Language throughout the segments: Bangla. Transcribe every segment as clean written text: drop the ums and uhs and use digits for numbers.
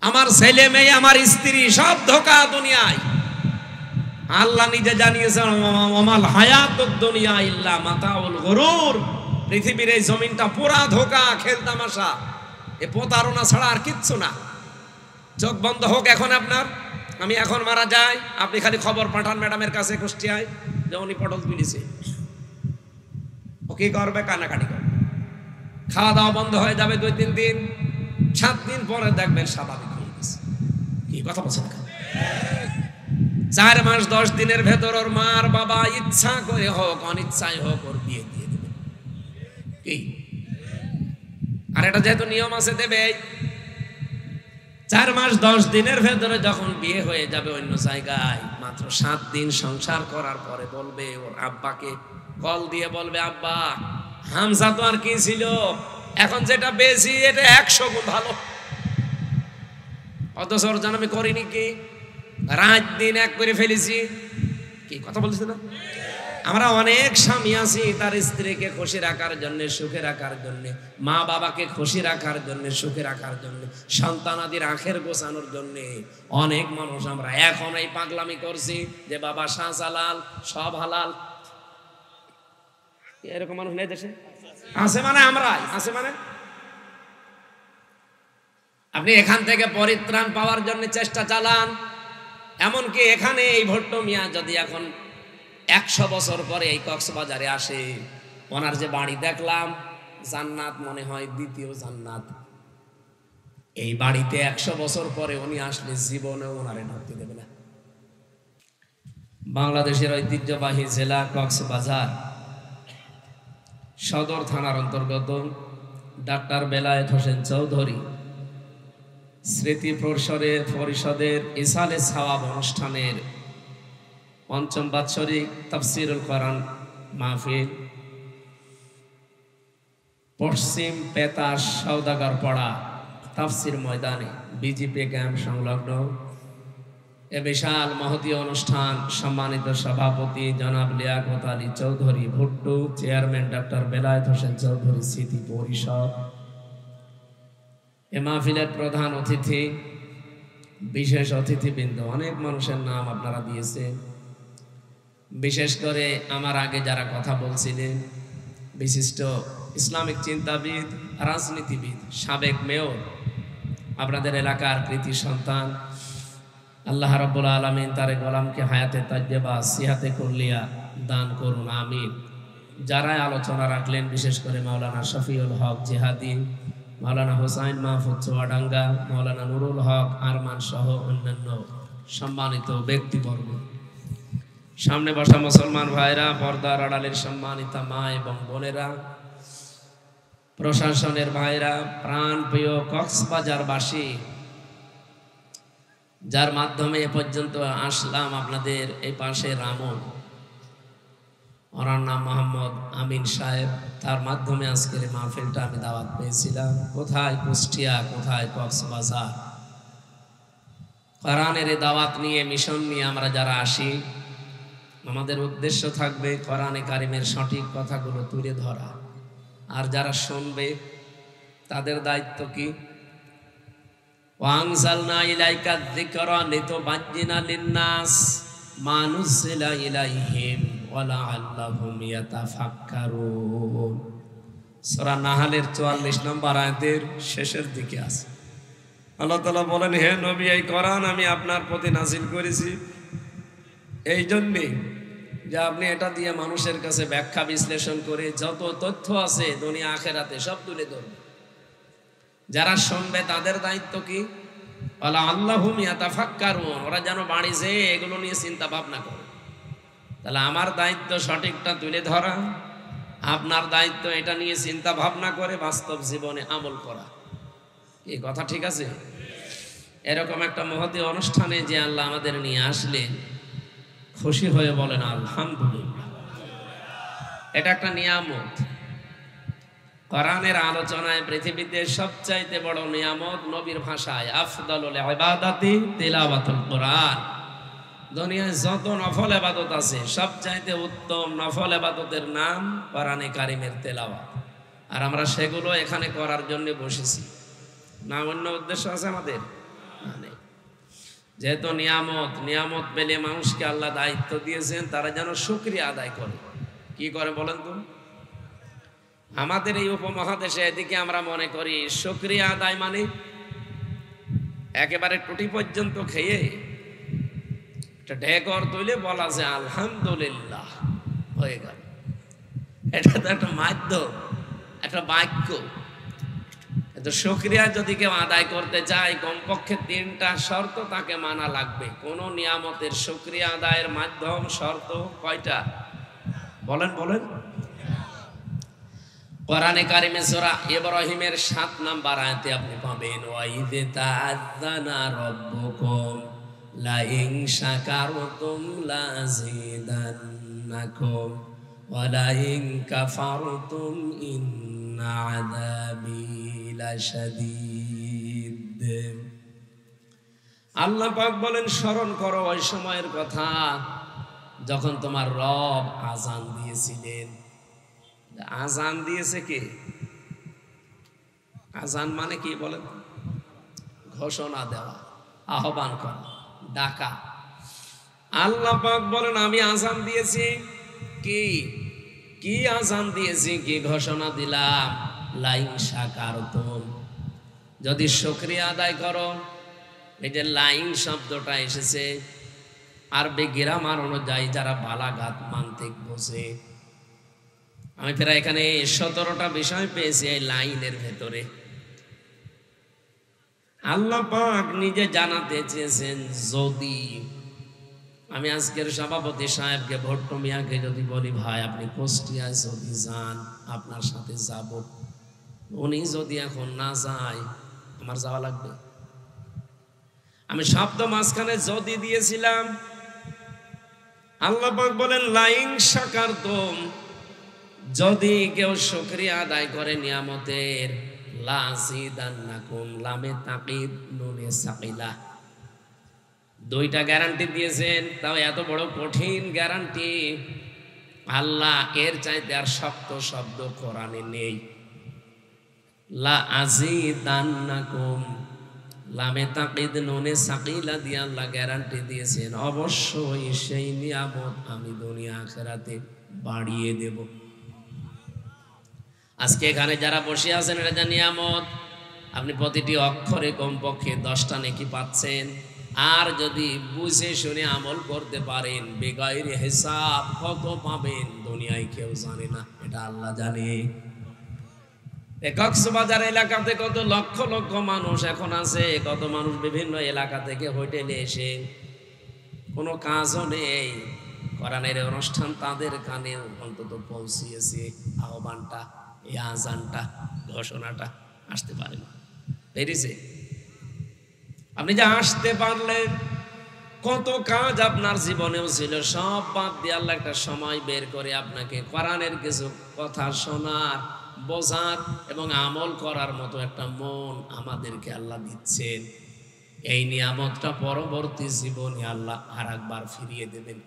আমার ছেলে মেয়ে, আমার স্ত্রী সব ধোঁকা দুনিয়ায়। আল্লাহ নিজে জানিয়েছেন, ওমাল হায়াতুদ দুনিয়া ইল্লা মাতাউল গুরুর। পৃথিবীর এই জমিনটা পুরা ধোঁকা, খেলতামাশা, এ প্রতারণা ছাড়া আর কিচ্ছু না। চোখ বন্ধ হোক এখন আপনার, আমি এখন মারা যাই, আপনি খালি খবর পাঠান ম্যাডামের কাছে কুষ্টিয়ায় যে উনি পটল তুলেছে। ও কি করবে? কানাকাটি করবে। খাওয়া দাওয়া বন্ধ হয়ে যাবে 2-3 দিন, 7 দিন পরে দেখবেন স্বাভাবিক হয়ে গেছে। কি কথা বলছেন? 4 মাস 10 দিনের ভেতর ওর মার বাবা ইচ্ছা করে হোক অনিচ্ছায় হোক ওর বিয়ে দিয়ে দেবে। কি? আর এটা যেহেতু নিয়ম আছে দেবে। 4 মাস 10 দিনের ভেতরে যখন বিয়ে হয়ে যাবে অন্য জায়গায়, মাত্র 7 দিন সংসার করার পরে বলবে, ওর আব্বাকে কল দিয়ে বলবে, আব্বা হামজা তো আর কি ছিল, এখন যেটা বেশি এটা 100 গুণ ভালো। অথচ ওর জন্য আমি করিনি কি, রাত দিন এক করে ফেলেছি। কি কথা বলছি না? আমরা অনেক স্বামী আছি তার স্ত্রীকে খুশি রাখার জন্য, সুখে রাখার জন্য, মা বাবাকে খুশি রাখার জন্য, সুখে রাখার জন্য, সন্তানাদির আখের গোছানোর জন্য অনেক মানুষ আমরা এখন এই পাগলামি করছি যে বাবা শাহজালাল সব হালাল। এরকম মানুষ নেই দেশে? আছে মানে আমরাই আছে মানে। আপনি এখান থেকে পরিত্রাণ পাওয়ার জন্য চেষ্টা চালান। এমনকি এখানে এই ভট্ট মিয়া যদি এখন 100 বছর পরে এই কক্সবাজারে আসে, ওনার যে বাড়ি দেখলাম, জান্নাত মনে হয়, দ্বিতীয় জান্নাত। এই বাড়িতে 100 বছর পরে উনি আসলে জীবনে ওনারে ঢুকতে দেবে না। বাংলাদেশের ঐতিহ্যবাহী জেলা কক্সবাজার সদর থানার অন্তর্গত ডাক্তার বেলায়েত হোসেন চৌধুরী স্মৃতি পরিষদের ইসালে সওয়াব অনুষ্ঠানের 5ম বাৎসরিক তাফসীরুল কোরআন মাহফিল পশ্চিম পেতাস সওদাগর পাড়া তাফসীর ময়দানে বিজেপি ক্যাম্প সংলগ্ন এ বিশাল মহতী অনুষ্ঠান সম্মানিত সভাপতি জনাব লিয়াকত আলী চৌধুরী ভুট্টু, চেয়ারম্যান ডাক্তার বেলায়েত হোসেন চৌধুরী স্মৃতি পরিষদ। এ মাহফিলের প্রধান অতিথি, বিশেষ অতিথিবৃন্দ, অনেক মানুষের নাম আপনারা দিয়েছেন। বিশেষ করে আমার আগে যারা কথা বলছিলেন, বিশিষ্ট ইসলামিক চিন্তাবিদ, রাজনীতিবিদ, সাবেক মেয়র, আপনাদের এলাকার কৃতি সন্তান, আল্লাহ রাব্বুল আলামিন তার গোলামকে হায়াতে তাজ্জেবা সিহাতে কুল্লিয়া দান করুন, আমিন। যারা আলোচনা রাখলেন, বিশেষ করে মাওলানা শফিউল হক জিহাদি, মাওলানা হোসাইন মাহফুজ চুয়াডাঙ্গা, মাওলানা নুরুল হক আরমান সহ অন্যান্য সম্মানিত ব্যক্তিবর্গ, সামনে বসা মুসলমান ভাইরা, পর্দার আড়ালের সম্মানিতা মা এবং বোনেরা, প্রশাসনের ভাইরা, প্রাণ প্রিয় কক্সবাজারবাসী, যার মাধ্যমে এ পর্যন্ত আসলাম আপনাদের এই পাশে রামু, ওনার নাম মোহাম্মদ আমিন সাহেব, তার মাধ্যমে আজকের এই মাহফিলটা আমি দাওয়াত পেয়েছিলাম। কোথায় কুষ্টিয়া, কোথায় কক্সবাজার। কোরআনের এই দাওয়াত নিয়ে, মিশন নিয়ে আমরা যারা আসি, আমাদের উদ্দেশ্য থাকবে কোরআনে কারিমের সঠিক কথাগুলো তুলে ধরা। আর যারা শুনবে তাদের দায়িত্ব কি? ওয়ানজালনা ইলাইকা যিকরা লিতুবাজ্জিনা লিন-নাস মা নুযিলা ইলাইহিম ওয়া লাআল্লাহুম ইয়াতাফাক্কারুন। সূরা নাহলের 44 নম্বর আয়াতের শেষের দিকে আছে। আল্লাহ তাআলা বলেন, হে নবী, এই কোরআন আমি আপনার প্রতি নাযিল করেছি এই জন্যে যে আপনি এটা দিয়ে মানুষের কাছে ব্যাখ্যা বিশ্লেষণ করে যত তথ্য আছে দুনিয়া আখেরাতে সব তুলে ধরবে। যারা শুনবে তাদের দায়িত্ব কি? ওয়ালা আল্লাহুম ইয়াতাফাক্কারুন, ওরা যেন বাড়ি যেয়ে এগুলো নিয়ে চিন্তা ভাবনা করে। তাহলে আমার দায়িত্ব সঠিকটা তুলে ধরা, আপনার দায়িত্ব এটা নিয়ে চিন্তা ভাবনা করে বাস্তব জীবনে আমল করা। এই কথা ঠিক আছে? এরকম একটা মহতী অনুষ্ঠানে যে আল্লাহ আমাদের নিয়ে আসলেন, খুশি হয়ে বলেন আলহামদুলিল্লাহ। এটা একটা নিয়ামত। কোরআনের আলোচনায় পৃথিবীতে সবচাইতে বড় নিয়ামত, নবীর ভাষায় আফদালুল ইবাদাতি তিলাওয়াতুল কোরআন। দুনিয়ায় যত নফল ইবাদত আছে সবচাইতে উত্তম নফল ইবাদতের নাম কোরআনে কারিমের তেলাওয়াত। আর আমরা সেগুলো এখানে করার জন্য বসেছি না, অন্য উদ্দেশ্য আছে আমাদের? যেহেতু নিয়ামত, নিয়ামত পেলে মানুষকে আল্লাহ দায়িত্ব দিয়েছেন তারা যেন শুকরিয়া আদায় করে। কি করে বলেন তো? আমাদের এই উপমহাদেশে এদিকে আমরা মনে করি শুকরিয়া আদায় মানে একেবারে টুটি পর্যন্ত খেয়ে একটা ঢেকর তুলে বলা যে আলহামদুলিল্লাহ হয়ে গেল। এটা তো একটা মাধ্যম, একটা বাক্য। কিন্তু শুকরিয়া যদি কেউ আদায় করতে চায় কমপক্ষে 3টা শর্ত তাকে মানা লাগবে। কোন নিয়ামতের শুকরিয়া আদায়ের মাধ্যম শর্ত কয়টা বলেন বলেন? কোরআনে কারিমে সূরা ইব্রাহিমের 7 নম্বর আয়াতে আপনি পাবেন ওয়াইযা তাআযানা রাব্বুকুম লা ইন শাকারতুম লাযিদান্নাকুম ওয়া লা ইন কাফারতুম ইন্না আযাবি লাশাদীদ। আল্লাহ পাক বলেন স্মরণ করো ওই সময়ের কথা যখন তোমার রব আযান দিয়েছিলেন। আযান দিয়েছে কে? আযান মানে কি বলেন? ঘোষণা দেওয়া, আহ্বান করা, ডাকা। আল্লাহ পাক বলেন আমি আযান দিয়েছি। কি কি আযান দিয়েছি, কি ঘোষণা দিলাম? লাইন শাকারতুম, যদি শুকরিয়া আদায় করো। এই যে লাইন শব্দটা এসেছে আরবি গ্রামার অনুযায়ী যারা বালাগাত মান্তিক বোঝে, আমি প্রায় এখানে 17টা বিষয় পেয়েছি এই লাইনের ভেতরে। আল্লাহ পাক নিজে জানাতে চেয়েছেন যদি আমি আজকের সভাপতি সাহেবকে ভট্ট মিয়াকে যদি বলি ভাই আপনি কুষ্টিয়ায় যদি যান আপনার সাথে যাব, উনি যদি এখন না যায় আমার যাওয়া লাগবে? আমি শব্দ মাঝখানে যদি দিয়েছিলাম। আল্লাহ পাক বলেন লাইন শাকারতুম, যদি কেউ শুকরিয়া আদায় করে নিয়ামতের, লাযিদান্নাকুম, লামে তাকিদ নুনে সাকিলা, 2টা গ্যারান্টি দিয়েছেন। তাও এত বড় কঠিন গ্যারান্টি আল্লাহ এর চাইতে আর শক্ত শব্দ কোরআনে নেই। লা আজিদান্নাকুম, লামে তাকিদ নুনে সাকিলা দিয়ে আল্লাহ গ্যারান্টি দিয়েছেন অবশ্যই সেই নিয়ামত আমি দুনিয়া আখিরাতে বাড়িয়ে দেব। আজকে এখানে যারা বসে আছেন এটা যা নিয়ামত, আপনি প্রতিটি অক্ষরে কমপক্ষে 10টা নেকি পাচ্ছেন। আর যদি বুঝে শুনে আমল করতে পারেন বেগাইরে হিসাব কত পাবেন দুনিয়ায় কেউ জানে না, এটা আল্লাহ জানে। কক্সবাজার এলাকাতে কত লক্ষ লক্ষ মানুষ এখন আছে, কত মানুষ বিভিন্ন এলাকা থেকে হোটেলে এসে কোনো কাজও নেই, কোরআনের অনুষ্ঠান তাদের কানে অন্তত পৌঁছিয়েছে আহ্বানটা, এই আযানটা, ঘোষণাটা। আসতে পারেন পেরেছে? আপনি যে আসতে পারলেন, কত কাজ আপনার জীবনেও ছিল সব বাদ দিয়ে আল্লাহ একটা সময় বের করে আপনাকে কোরআনের কিছু কথা শোনার, বোঝার এবং আমল করার মতো একটা মন আমাদেরকে আল্লাহ দিচ্ছেন। এই নিয়ামতটা পরবর্তী জীবনে আল্লাহ আর একবার ফিরিয়ে দেবেন।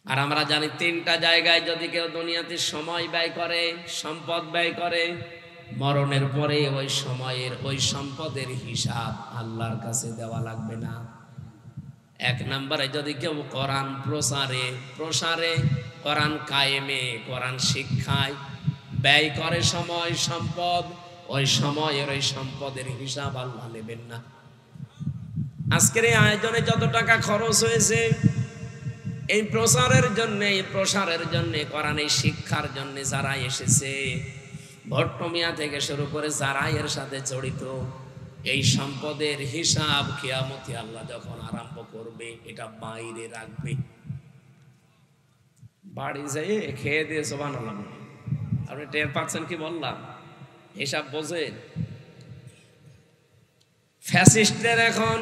আর আমরা জানি 3টা জায়গায় যদি কেউ দুনিয়াতে সময় ব্যয় করে, সম্পদ ব্যয় করে, মরণের পরে ওই সময়ের ওই সম্পদের হিসাব আল্লাহর কাছে দেওয়া লাগবে না। 1 নম্বরে যদি কেউ কোরআন প্রসারে, কোরআন কায়েমে, কোরআন শিক্ষায় ব্যয় করে সময় সম্পদ, ওই সময়ের ওই সম্পদের হিসাব আল্লাহ নেবেন না। আজকের এই আয়োজনে যত টাকা খরচ হয়েছে এই প্রসারের জন্য কোরআনের শিক্ষার জন্য যারা এসেছে, ভট্ট মিয়া থেকে শুরু করে যারা এর সাথে জড়িত, এই সম্পদের হিসাব কিয়ামতে আল্লাহ যখন আরম্ভ করবে এটা বাইরে রাখবে। বাড়ি যেয়ে খেয়ে দিয়ে সুবহানাল্লাহ, আপনি টের পাচ্ছেন কি বললাম? হিসাব বোঝেন? ফ্যাসিস্টদের এখন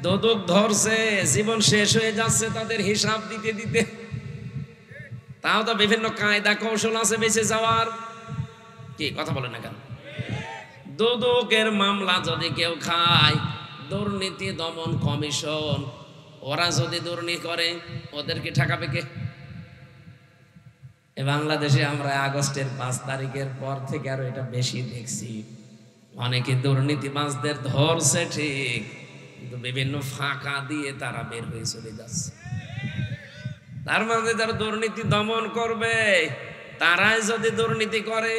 দোদক ধরছে, জীবন শেষ হয়ে যাচ্ছে তাদের হিসাব দিতে দিতে। তাও তো বিভিন্ন কায়দা কৌশল আছে বেঁচে যাওয়ার। কি কথা বলে না কেন? দোদকের মামলা যদি কেউ খায়, দুর্নীতি দমন কমিশন ওরা যদি দুর্নীতি করে ওদেরকে ঠেকাবে কে? বাংলাদেশে আমরা আগস্টের 5 তারিখের পর থেকে আরো এটা বেশি দেখছি। অনেকে দুর্নীতিবাজদের ধরছে ঠিক, কিন্তু বিভিন্ন ফাঁকা দিয়ে তারা বের হয়ে চলে যাচ্ছে। তার মানে যারা দুর্নীতি দমন করবে, তারাই যদি দুর্নীতি করে,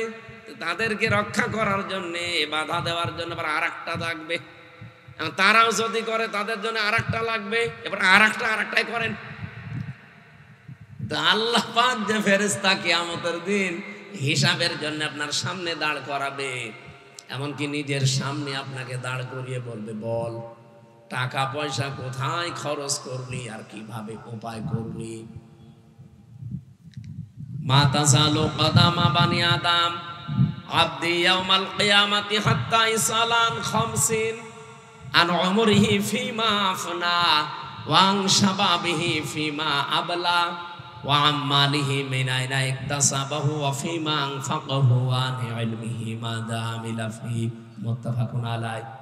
তাদেরকে রক্ষা করার জন্য, বাধা দেওয়ার জন্য আবার আরেকটা থাকবে। তারাও যদি করে তাদের জন্য আরেকটা লাগবে, এবার আরেকটাই করেন। তো আল্লাহ পাক যে ফেরেশতা কিয়ামতের দিন হিসাবের জন্য আপনার সামনে দাঁড় করাবে, এমনকি নিজের সামনে আপনাকে দাঁড় করিয়ে বলবে, বল টাকা পয়সা কোথায় খরচ করলি আর কিভাবে উপায় করলি। মা তাযালু কদামা বানি আদম আবদি ইয়াউমাল কিয়ামাতি হাত্তা ইসালান 50 আন উমরিহি ফিমা আফনা ওয়া আন শাবাবিহি ফিমা আবলা ওয়া আম্মালিহি মিন আইনা ইকতাসাবাহু ওয়া ফিমা আনফাকাহু ওয়া আন ইলমিহি মাযা আমিলা ফি। মুত্তাফাকুন আলাইহি।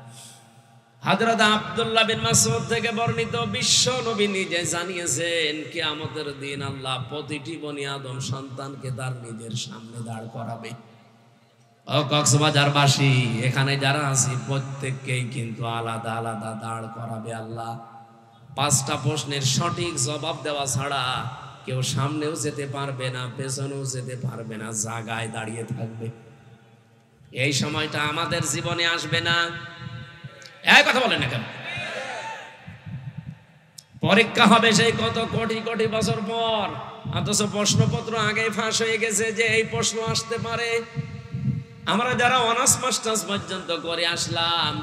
হযরত আব্দুল্লাহ বিন মাসউদ থেকে বর্ণিত, বিশ্ব নবী নিজে জানিয়েছেন কিয়ামতের দিন আল্লাহ প্রতিটি বনি আদম সন্তানকে তার নিজের সামনে দাঁড় করাবে। ও কক্সবাজারবাসী, এখানে যারা আছি প্রত্যেককেই কিন্তু আলাদা আলাদা দাঁড় করাবে আল্লাহ। 5টা প্রশ্নের সঠিক জবাব দেওয়া ছাড়া কেউ সামনেও যেতে পারবে না, পেছনেও যেতে পারবে না, জায়গায় দাঁড়িয়ে থাকবে। এই সময়টা আমাদের জীবনে আসবে না। এই কথা বলেন না কেন? পরীক্ষা হবে সেই কত কোটি কোটি বছর পর, অথচ প্রশ্নপত্র আগেই ফাঁস হয়ে গেছে যে এই প্রশ্ন আসতে পারে। আমরা যারা অনার্স মাস্টার্স পর্যন্ত করে আসলাম,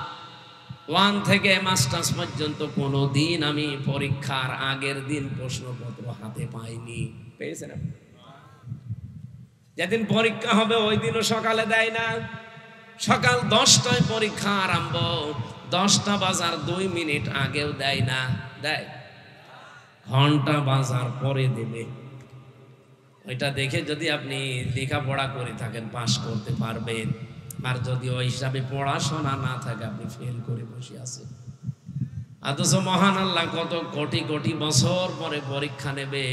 1 থেকে মাস্টার্স পর্যন্ত কোনোদিন আমি পরীক্ষার আগের দিন প্রশ্নপত্র হাতে পাইনি। পেয়েছেন? যেদিন পরীক্ষা হবে ওই দিনও সকালে দেয় না, সকাল 10টায় পরীক্ষা আরম্ভ, 10টা বাজার 2 মিনিট আগেও দেয় না, দেয় ঘন্টা বাজার পরে দেবে। ওইটা দেখে যদি আপনি লেখাপড়া করে থাকেন পাস করতে পারবেন, আর যদি ওই হিসাবে পড়াশোনা না থাকে আপনি ফেল করে বসে আছেন। অথচ মহান আল্লাহ কত কোটি কোটি বছর পরে পরীক্ষা নেবে,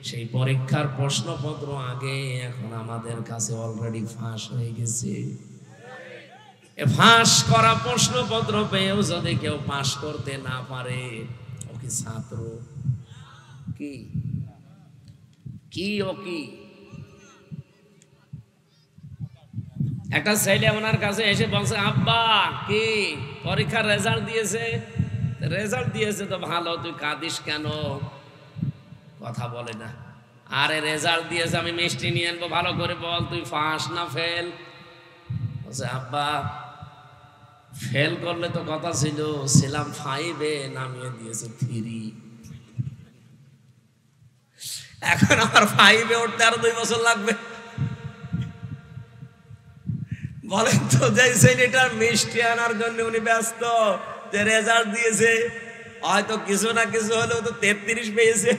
সেই পরীক্ষার প্রশ্নপত্র আগে এখন আমাদের কাছে অলরেডি ফাঁস হয়ে গেছে। ফাঁস করা প্রশ্নপত্র পেয়েও যদি কেউ পাস করতে না পারে, ও কি ছাত্র? কি কি ও কি? একটা ছেলে ওনার কাছে এসে বলছে, আব্বা কি পরীক্ষার রেজাল্ট দিয়েছে? রেজাল্ট দিয়েছে তো ভালো, তুই কাঁদিস কেন? কথা বলে না। আরে রেজাল্ট দিয়েছে, আমি মিষ্টি নিয়ে আনবো, ভালো করে বল তুই পাস না ফেল? বলছে, আব্বা ফেল করলে তো কথা ছিল, ছিলাম 5-এ, নামিয়ে দিয়েছে 3। এখন আমার 5-এ উঠতে আরো 2 বছর লাগবে। বলেন তো, যে ছেলেটার মিষ্টি আনার জন্য উনি ব্যস্ত, যে রেজাল্ট দিয়েছে, হয়তো কিছু না কিছু হলেও তো 33 পেয়েছে।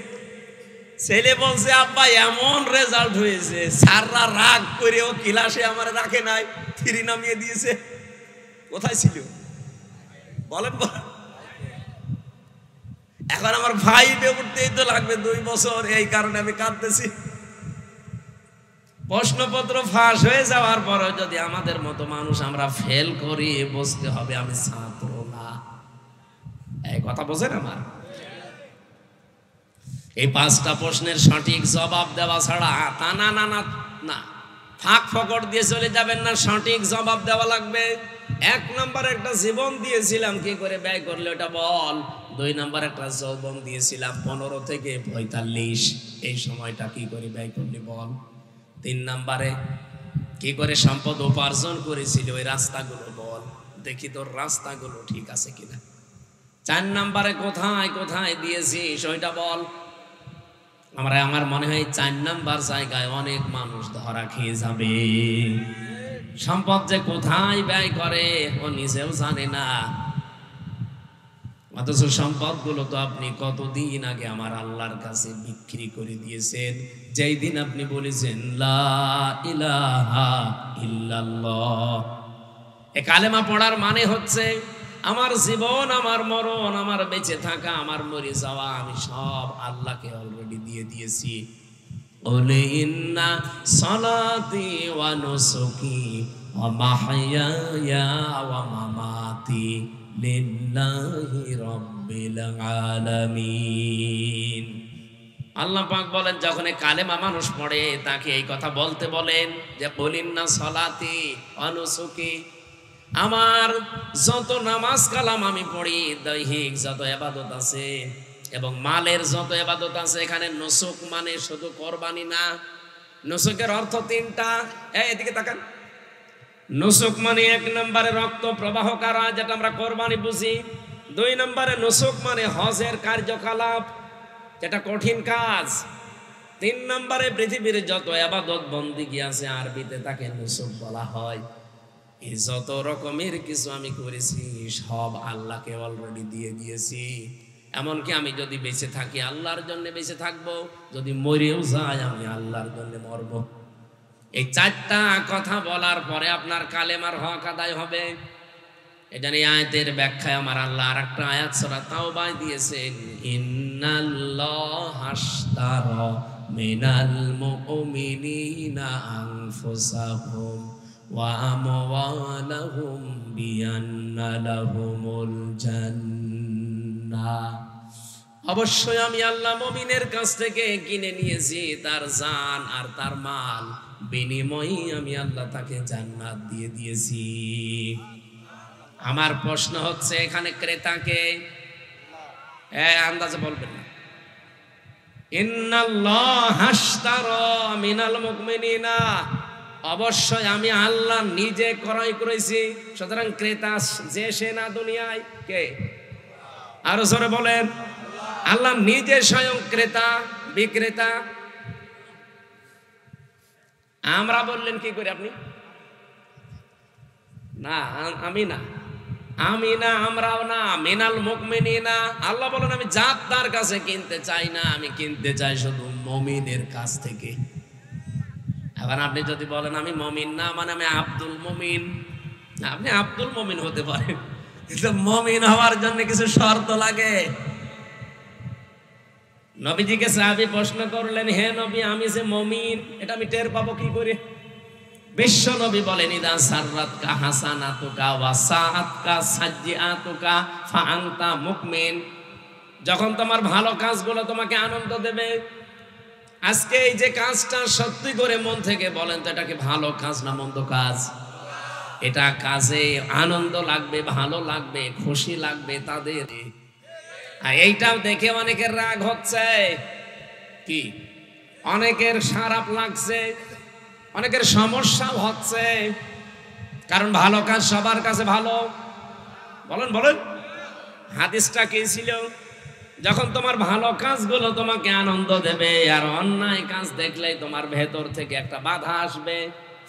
ছেলে বলছে, আব্বা এমন রেজাল্ট হয়েছে, স্যাররা রাগ করেও ক্লাসে আমার রাখে নাই, 3 নামিয়ে দিয়েছে। কোথায় ছিল বলেন? এখন আমার 5-এ উঠতেই তো লাগবে 2 বছর, এই কারণে আমি কাঁদতেছি। প্রশ্নপত্র ফাঁস হয়ে যাওয়ার পরে যদি আমাদের মতো মানুষ আমরা ফেল করি, বুঝতে হবে আমি ছাত্র না। এই কথা বোঝেন আমার? এই 5টা প্রশ্নের সঠিক জবাব দেওয়া ছাড়া তা না না না না, ফাঁক ফকর দিয়ে চলে যাবেন না, সঠিক জবাব দেওয়া লাগবে। 1 নম্বর একটা জীবন দিয়েছিলাম, কি করে ব্যয় করলে ওটা বল। 2 নম্বর একটা যৌবন দিয়েছিলাম 15 থেকে 45, এই সময়টা কি করে ব্যয় করলি বল। 3 নম্বরে কি করে সম্পদ উপার্জন করেছিল, ওই রাস্তাগুলো বল, দেখি তোর রাস্তাগুলো ঠিক আছে কিনা। 4 নম্বরে কোথায় কোথায় দিয়েছিস ওইটা বল। আমার মনে হয় 4 নম্বর জায়গায় অনেক মানুষ ধরা খেয়ে যাবে। সম্পদ যে কোথায় ব্যয় করে ও নিজেও জানে না, অথচ সম্পদ গুলো তো আপনি কতদিন আগে আমার আল্লাহর কাছে বিক্রি করে দিয়েছেন, যেই দিন আপনি বলেছেন লা ইলাহা ইল্লাল্লাহ। এই কালেমা পড়ার মানে হচ্ছে আমার জীবন, আমার মরণ, আমার বেঁচে থাকা, আমার মরে যাওয়া, আমি সব আল্লাহকে অলরেডি দিয়ে দিয়েছি। ওলে ইন্না সালাতি ওয়া নুসুকি ওয়া মাহইয়ায়া ওয়া মামাতি লিল্লাহি রাব্বিল আলামিন। আল্লাহ পাক বলেন, যখন কালেমা মানুষ পড়ে তাকে এই কথা বলতে বলেন যে কুলিন্না সলাতি ওয়া নুসুকি, আমার যত নামাজ কালাম আমি পড়ি, দৈহিক যত ইবাদত আছে এবং মালের যত ইবাদত আছে, এখানে নুসুক মানে শুধু কোরবানি না, নুসুকের অর্থ তিনটা। এদিকে তাকান। নুসুক মানে 1 নম্বরে রক্ত প্রবাহ করা, যেটা আমরা কোরবানি বুঝি। 2 নম্বরে নুসুক মানে হজের কার্যকলাপ, যেটা কঠিন কাজ। 3 নম্বরে পৃথিবীর যত ইবাদত বন্দেগী আছে, আরবিতে তাকে নুসুক বলা হয়। এই যত রকমের কিছু আমি করেছি সব আল্লাহকে অলরেডি দিয়ে দিয়েছি। এমনকি আমি যদি বেঁচে থাকি আল্লাহর জন্য বেঁচে থাকবো, যদি মরেও যাই আমি আল্লাহর জন্য মরবো। এই 4টা কথা বলার পরে আপনার কালেমার হক আদায় হবে। এটা নিয়ে আয়াতের ব্যাখ্যায় আমার আল্লাহ আর একটা আয়াত সূরা তাওবায় দিয়েছেন, ইন্নাল্লাহা আশতারা মিনাল মুমিনিনা আনফুসাহুম ওয়া আমওয়ালাহুম বিআন্না লাহুমুল জান্নাহ। অবশ্যই আমি আল্লাহ মুমিনের কাছ থেকে কিনে নিয়েছি তার জান আর তার মাল, বিনিময়ে আমি আল্লাহ তাকে জান্নাত দিয়ে দিয়েছি। আমার প্রশ্ন হচ্ছে, এখানে ক্রেতাকে আন্দাজে বলবেন না। ইন্নাল্লাহা আশতারা মিনাল মুমিনিনা, অবশ্যই আমি আল্লাহ নিজে ক্রয় করেছি। সুতরাং ক্রেতা যে সে না দুনিয়ায়, কে? আরো জোরে বলেন। আল্লাহ নিজে স্বয়ং ক্রেতা বিক্রেতা। আমরা বললেন কি করে আপনি? না, আমি না, আমরাও না, মিনাল মুমিনিনা। আল্লাহ বলেন আমি জাতদার কাছে কিনতে চাই না, আমি কিনতে চাই শুধু মুমিনের কাছ থেকে। এবার আপনি যদি বলেন আমি মুমিন না, মানে আমি আব্দুল মুমিন, আপনি আব্দুল মুমিন হতে পারেন, কিন্তু মুমিন হওয়ার জন্য কিছু শর্ত লাগে। নবীজিকে সাহাবী প্রশ্ন করলেন, হে নবী, আমি যে মুমিন এটা আমি টের পাবো কি করে? বিশ্ব নবী বলেন, ইদা সাররাতকা হাসানাতুকা ওয়া সাআতকা সাজ্জিআতুকা ফা আনতা মুমিন। যখন তোমার ভালো কাজগুলো তোমাকে আনন্দ দেবে। আজকে এই যে কাজটা সত্যি করে মন থেকে বলেন তো, এটা কি ভালো কাজ না মন্দ কাজ? এটা কাজে আনন্দ লাগবে, ভালো লাগবে, খুশি লাগবে তাদের। আর এইটাও দেখে অনেকের রাগ হচ্ছে, কি অনেকের খারাপ লাগছে, অনেকের সমস্যা হচ্ছে, কারণ ভালো কাজ সবার কাছে ভালো। বলেন বলেন, হাদিসটা কি ছিল? যখন তোমার ভালো কাজগুলো তোমাকে আনন্দ দেবে আর অন্যায় কাজ দেখলেই তোমার ভেতর থেকে একটা বাধা আসবে,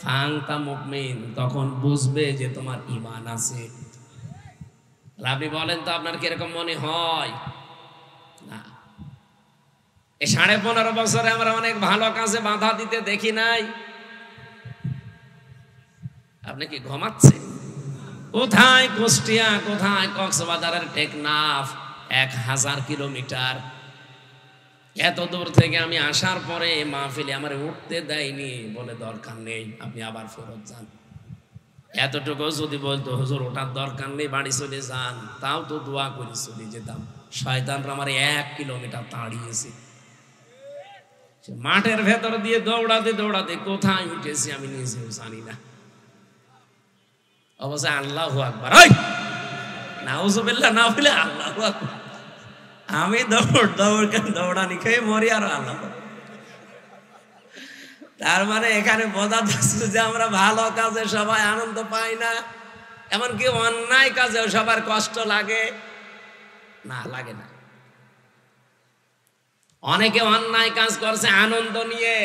ফাংতা মুমিন, তখন বুঝবে যে তোমার ঈমান আছে। আপনি বলেন তো আপনার কিরকম মনে হয়? না, এই 15.5 বছরে আমরা অনেক ভালো কাজে বাধা দিতে দেখি নাই। আপনি কি ঘুমাচ্ছেন? কোথায় কুষ্টিয়া, কোথায় কক্সবাজারের টেকনাফ, 1000 কিলোমিটার। এত দূর থেকে আমি আসার পরে মাহফিলে আমার উঠতে দেয়নি, বলে দরকার নেই, আপনি আবার ফেরত যান। এতটুকু যদি বলতো হুজুর ওঠার দরকার নেই, বাড়ি চলে যান, তাও তো দোয়া করে চলে যেতাম। শয়তানরা আমার 1 কিলোমিটার তাড়িয়েছে। মাঠের ভেতর দিয়ে দৌড়াতে দৌড়াতে কোথায় উঠেছি আমি নিজেও জানি না। অবশ্যই আল্লাহু আকবার, নাউজুবিল্লাহ না বলে আল্লাহু আকবার। আমি দৌড়ানি খেয়ে মরি আর আল্লাহ। তার মানে এখানে বোঝা যাচ্ছে যে আমরা ভালো কাজে সবাই আনন্দ পাই না, এমনকি অন্যায় কাজেও সবার কষ্ট লাগে না, লাগে না। অনেকে অন্যায় কাজ করছে আনন্দ নিয়ে।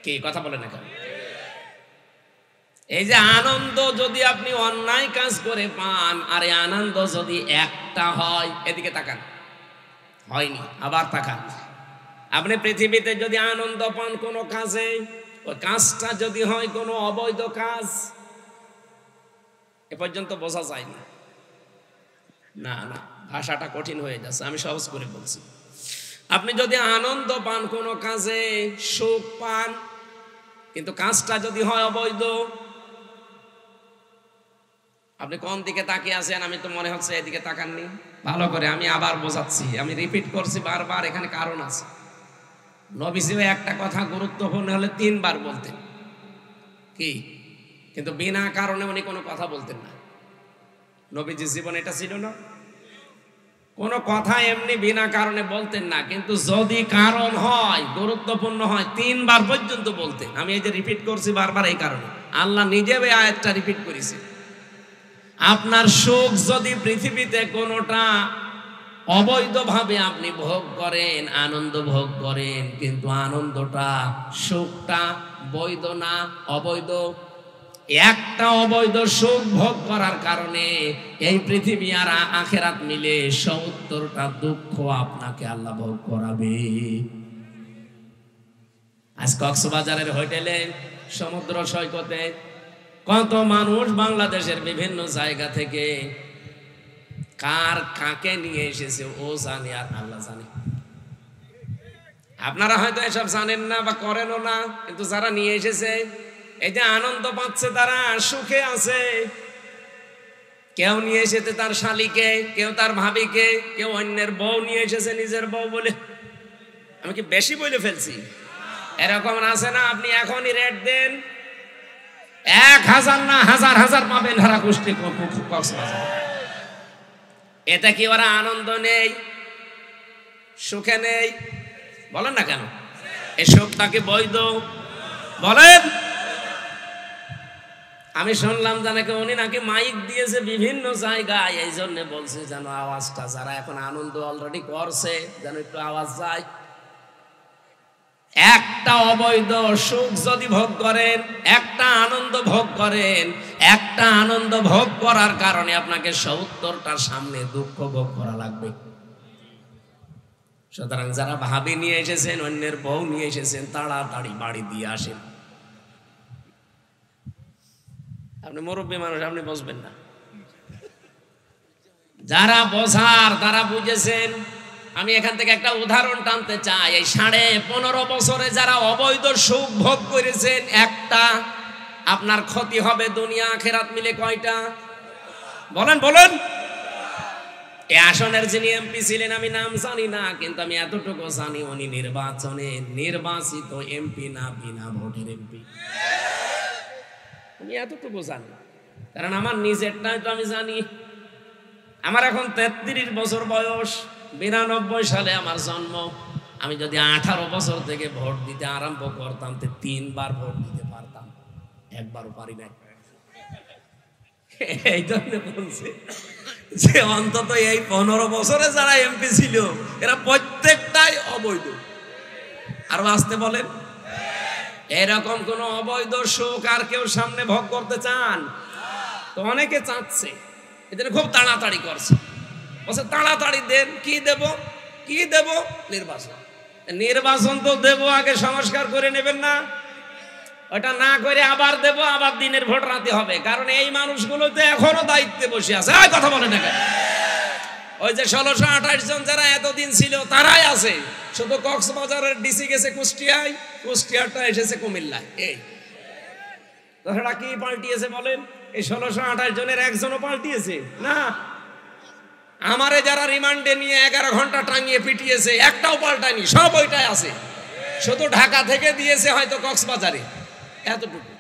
কি কথা বলে না কেন? এই যে আনন্দ যদি আপনি অন্যায় কাজ করে পান, আর এই আনন্দ যদি একটা হয়, এদিকে তাকান, হয়নি, আবার তাকান। আপনি পৃথিবীতে যদি আনন্দ পান কোনো কাজে, ওই কাজটা যদি হয় কোনো অবৈধ কাজ, এ পর্যন্ত বোঝা যায় না। না না, ভাষাটা কঠিন হয়ে যাচ্ছে, আমি সহজ করে বলছি। আপনি যদি আনন্দ পান কোনো কাজে, সুখ পান, কিন্তু কাজটা যদি হয় অবৈধ, আপনি কোন দিকে তাকিয়ে আছেন? আমি তো মনে হচ্ছে এদিকে তাকাননি। ভালো করে আমি আবার বোঝাচ্ছি, আমি রিপিট করছি বারবার, এখানে কারণ আছে। নবীজি একটা কথা গুরুত্বপূর্ণ হলে 3 বার বলতেন, কি? কিন্তু বিনা কারণে উনি কোনো কথা বলতেন না। নবীজির জীবন এটা ছিল না, কোনো কথা এমনি বিনা কারণে বলতেন না। কিন্তু যদি কারণ হয়, গুরুত্বপূর্ণ হয়, 3 বার পর্যন্ত বলতেন। আমি এই যে রিপিট করছি বারবার এই কারণে, আল্লাহ নিজে এই আয়াতটা রিপিট করেছে। আপনার সুখ যদি পৃথিবীতে কোনোটা অবৈধভাবে আপনি ভোগ করেন, আনন্দ ভোগ করেন, কিন্তু আনন্দটা, সুখটা বৈধ না অবৈধ, একটা অবৈধ সুখ ভোগ করার কারণে এই পৃথিবী আর আখেরাত মিলে 70টা দুঃখ আপনাকে আল্লাহ ভোগ করাবে। আজ কক্সবাজারের হোটেলে, সমুদ্র সৈকতে কত মানুষ বাংলাদেশের বিভিন্ন জায়গা থেকে কার কাকে নিয়ে এসেছে ও জানে আর আল্লাহ জানে। আপনারা হয়তো এসব জানেন না বা করেনও না, কিন্তু যারা নিয়ে এসেছে, এই যে আনন্দ পাচ্ছে, তারা সুখে আছে। কেউ নিয়ে এসেছে তার শালীকে, কেউ তার ভাবিকে, কেউ অন্যের বউ নিয়ে এসেছে নিজের বউ বলে। আমি কি বেশি বলে ফেলছি? এরকম আছে না? আপনি এখনই রেট দেন, 1000 না হাজার হাজার পাবেন হারা কুষ্টি কক্সবাজার। এতে কি ওরা আনন্দ নেই, সুখে নেই? বলেন না কেন? এই সুখটাকে বৈধ বলেন? আমি শুনলাম নাকি উনি নাকি মাইক দিয়েছে বিভিন্ন জায়গায়, এই জন্য বলছে যেন আওয়াজটা, যারা এখন আনন্দ অলরেডি করছে যেন একটু আওয়াজ যায়। একটা অবৈধ সুখ যদি ভোগ করেন, একটা আনন্দ ভোগ করেন, একটা আনন্দ ভোগ করার কারণে আপনাকে 70টার সামনে দুঃখ ভোগ করা লাগবে। সুতরাং যারা ভাবি নিয়ে এসেছেন, অন্যের বউ নিয়ে এসেছেন, তাড়াতাড়ি বাড়ি দিয়ে আসেন। আপনি মুরব্বী মানুষ, আপনি বসবেন না। যারা বোঝার তারা বুঝেছেন। আমি এখান থেকে একটা উদাহরণ টানতে চাই। এই 15.5 বছরে যারা অবৈধ সুখ ভোগ করেছেন, একটা, আপনার ক্ষতি হবে দুনিয়া আখেরাত মিলে কয়টা? বলেন বলেন। এই আসনের যিনি এমপি ছিলেন, আমি নাম জানি না, কিন্তু আমি এতটুকু জানি উনি নির্বাচনে নির্বাচিত এমপি না, বিনা ভোটের এমপি। আমি এতটুকু জানি, কারণ আমার নিজেরটাই তো আমি জানি। আমার এখন 33 বছর বয়স, 92 সালে আমার জন্ম। আমি যদি 18 বছর থেকে ভোট দিতে আরম্ভ করতাম, 3 বার ভোট দিতে পারতাম, একবারও পারি নাই। এই জন্য বলছে যে অন্তত এই 15 বছরে যারা এমপি ছিল, এরা প্রত্যেকটাই অবৈধ। আর আসতে বলেন, এরকম কোন অবৈধ সুখ আর কেউ সামনে ভোগ করতে চান? তো অনেকে চাচ্ছে, এদের খুব তাড়াতাড়ি করছে, বলছে তাড়াতাড়ি দেন। কি দেব? কি দেব? নির্বাচন। নির্বাচন তো দেব, আগে সংস্কার করে নেবেন না? ওটা না করে আবার দেব, আবার দিনের ভোট রাতে হবে। কারণ এই মানুষগুলো তো এখনো দায়িত্বে বসে আছে। কথা বলে না কেন? ওই যে 1628 জন যারা এতদিন ছিল তারাই আছে। শুধু কক্সবাজারের ডিসি গেছে কুষ্টিয়ায়, কুষ্টিয়ারটা এসেছে কুমিল্লায়। এই কথাটা কি পাল্টিয়েছে বলেন? এই 1628 জনের একজনও পাল্টিয়েছে না। আমারে যারা রিমান্ডে নিয়ে 11 ঘন্টা টাঙিয়ে পিটিয়েছে, একটাও পাল্টায়নি, সব ওইটাই আছে। শুধু ঢাকা থেকে দিয়েছে হয়তো কক্সবাজারে, এতটুকু।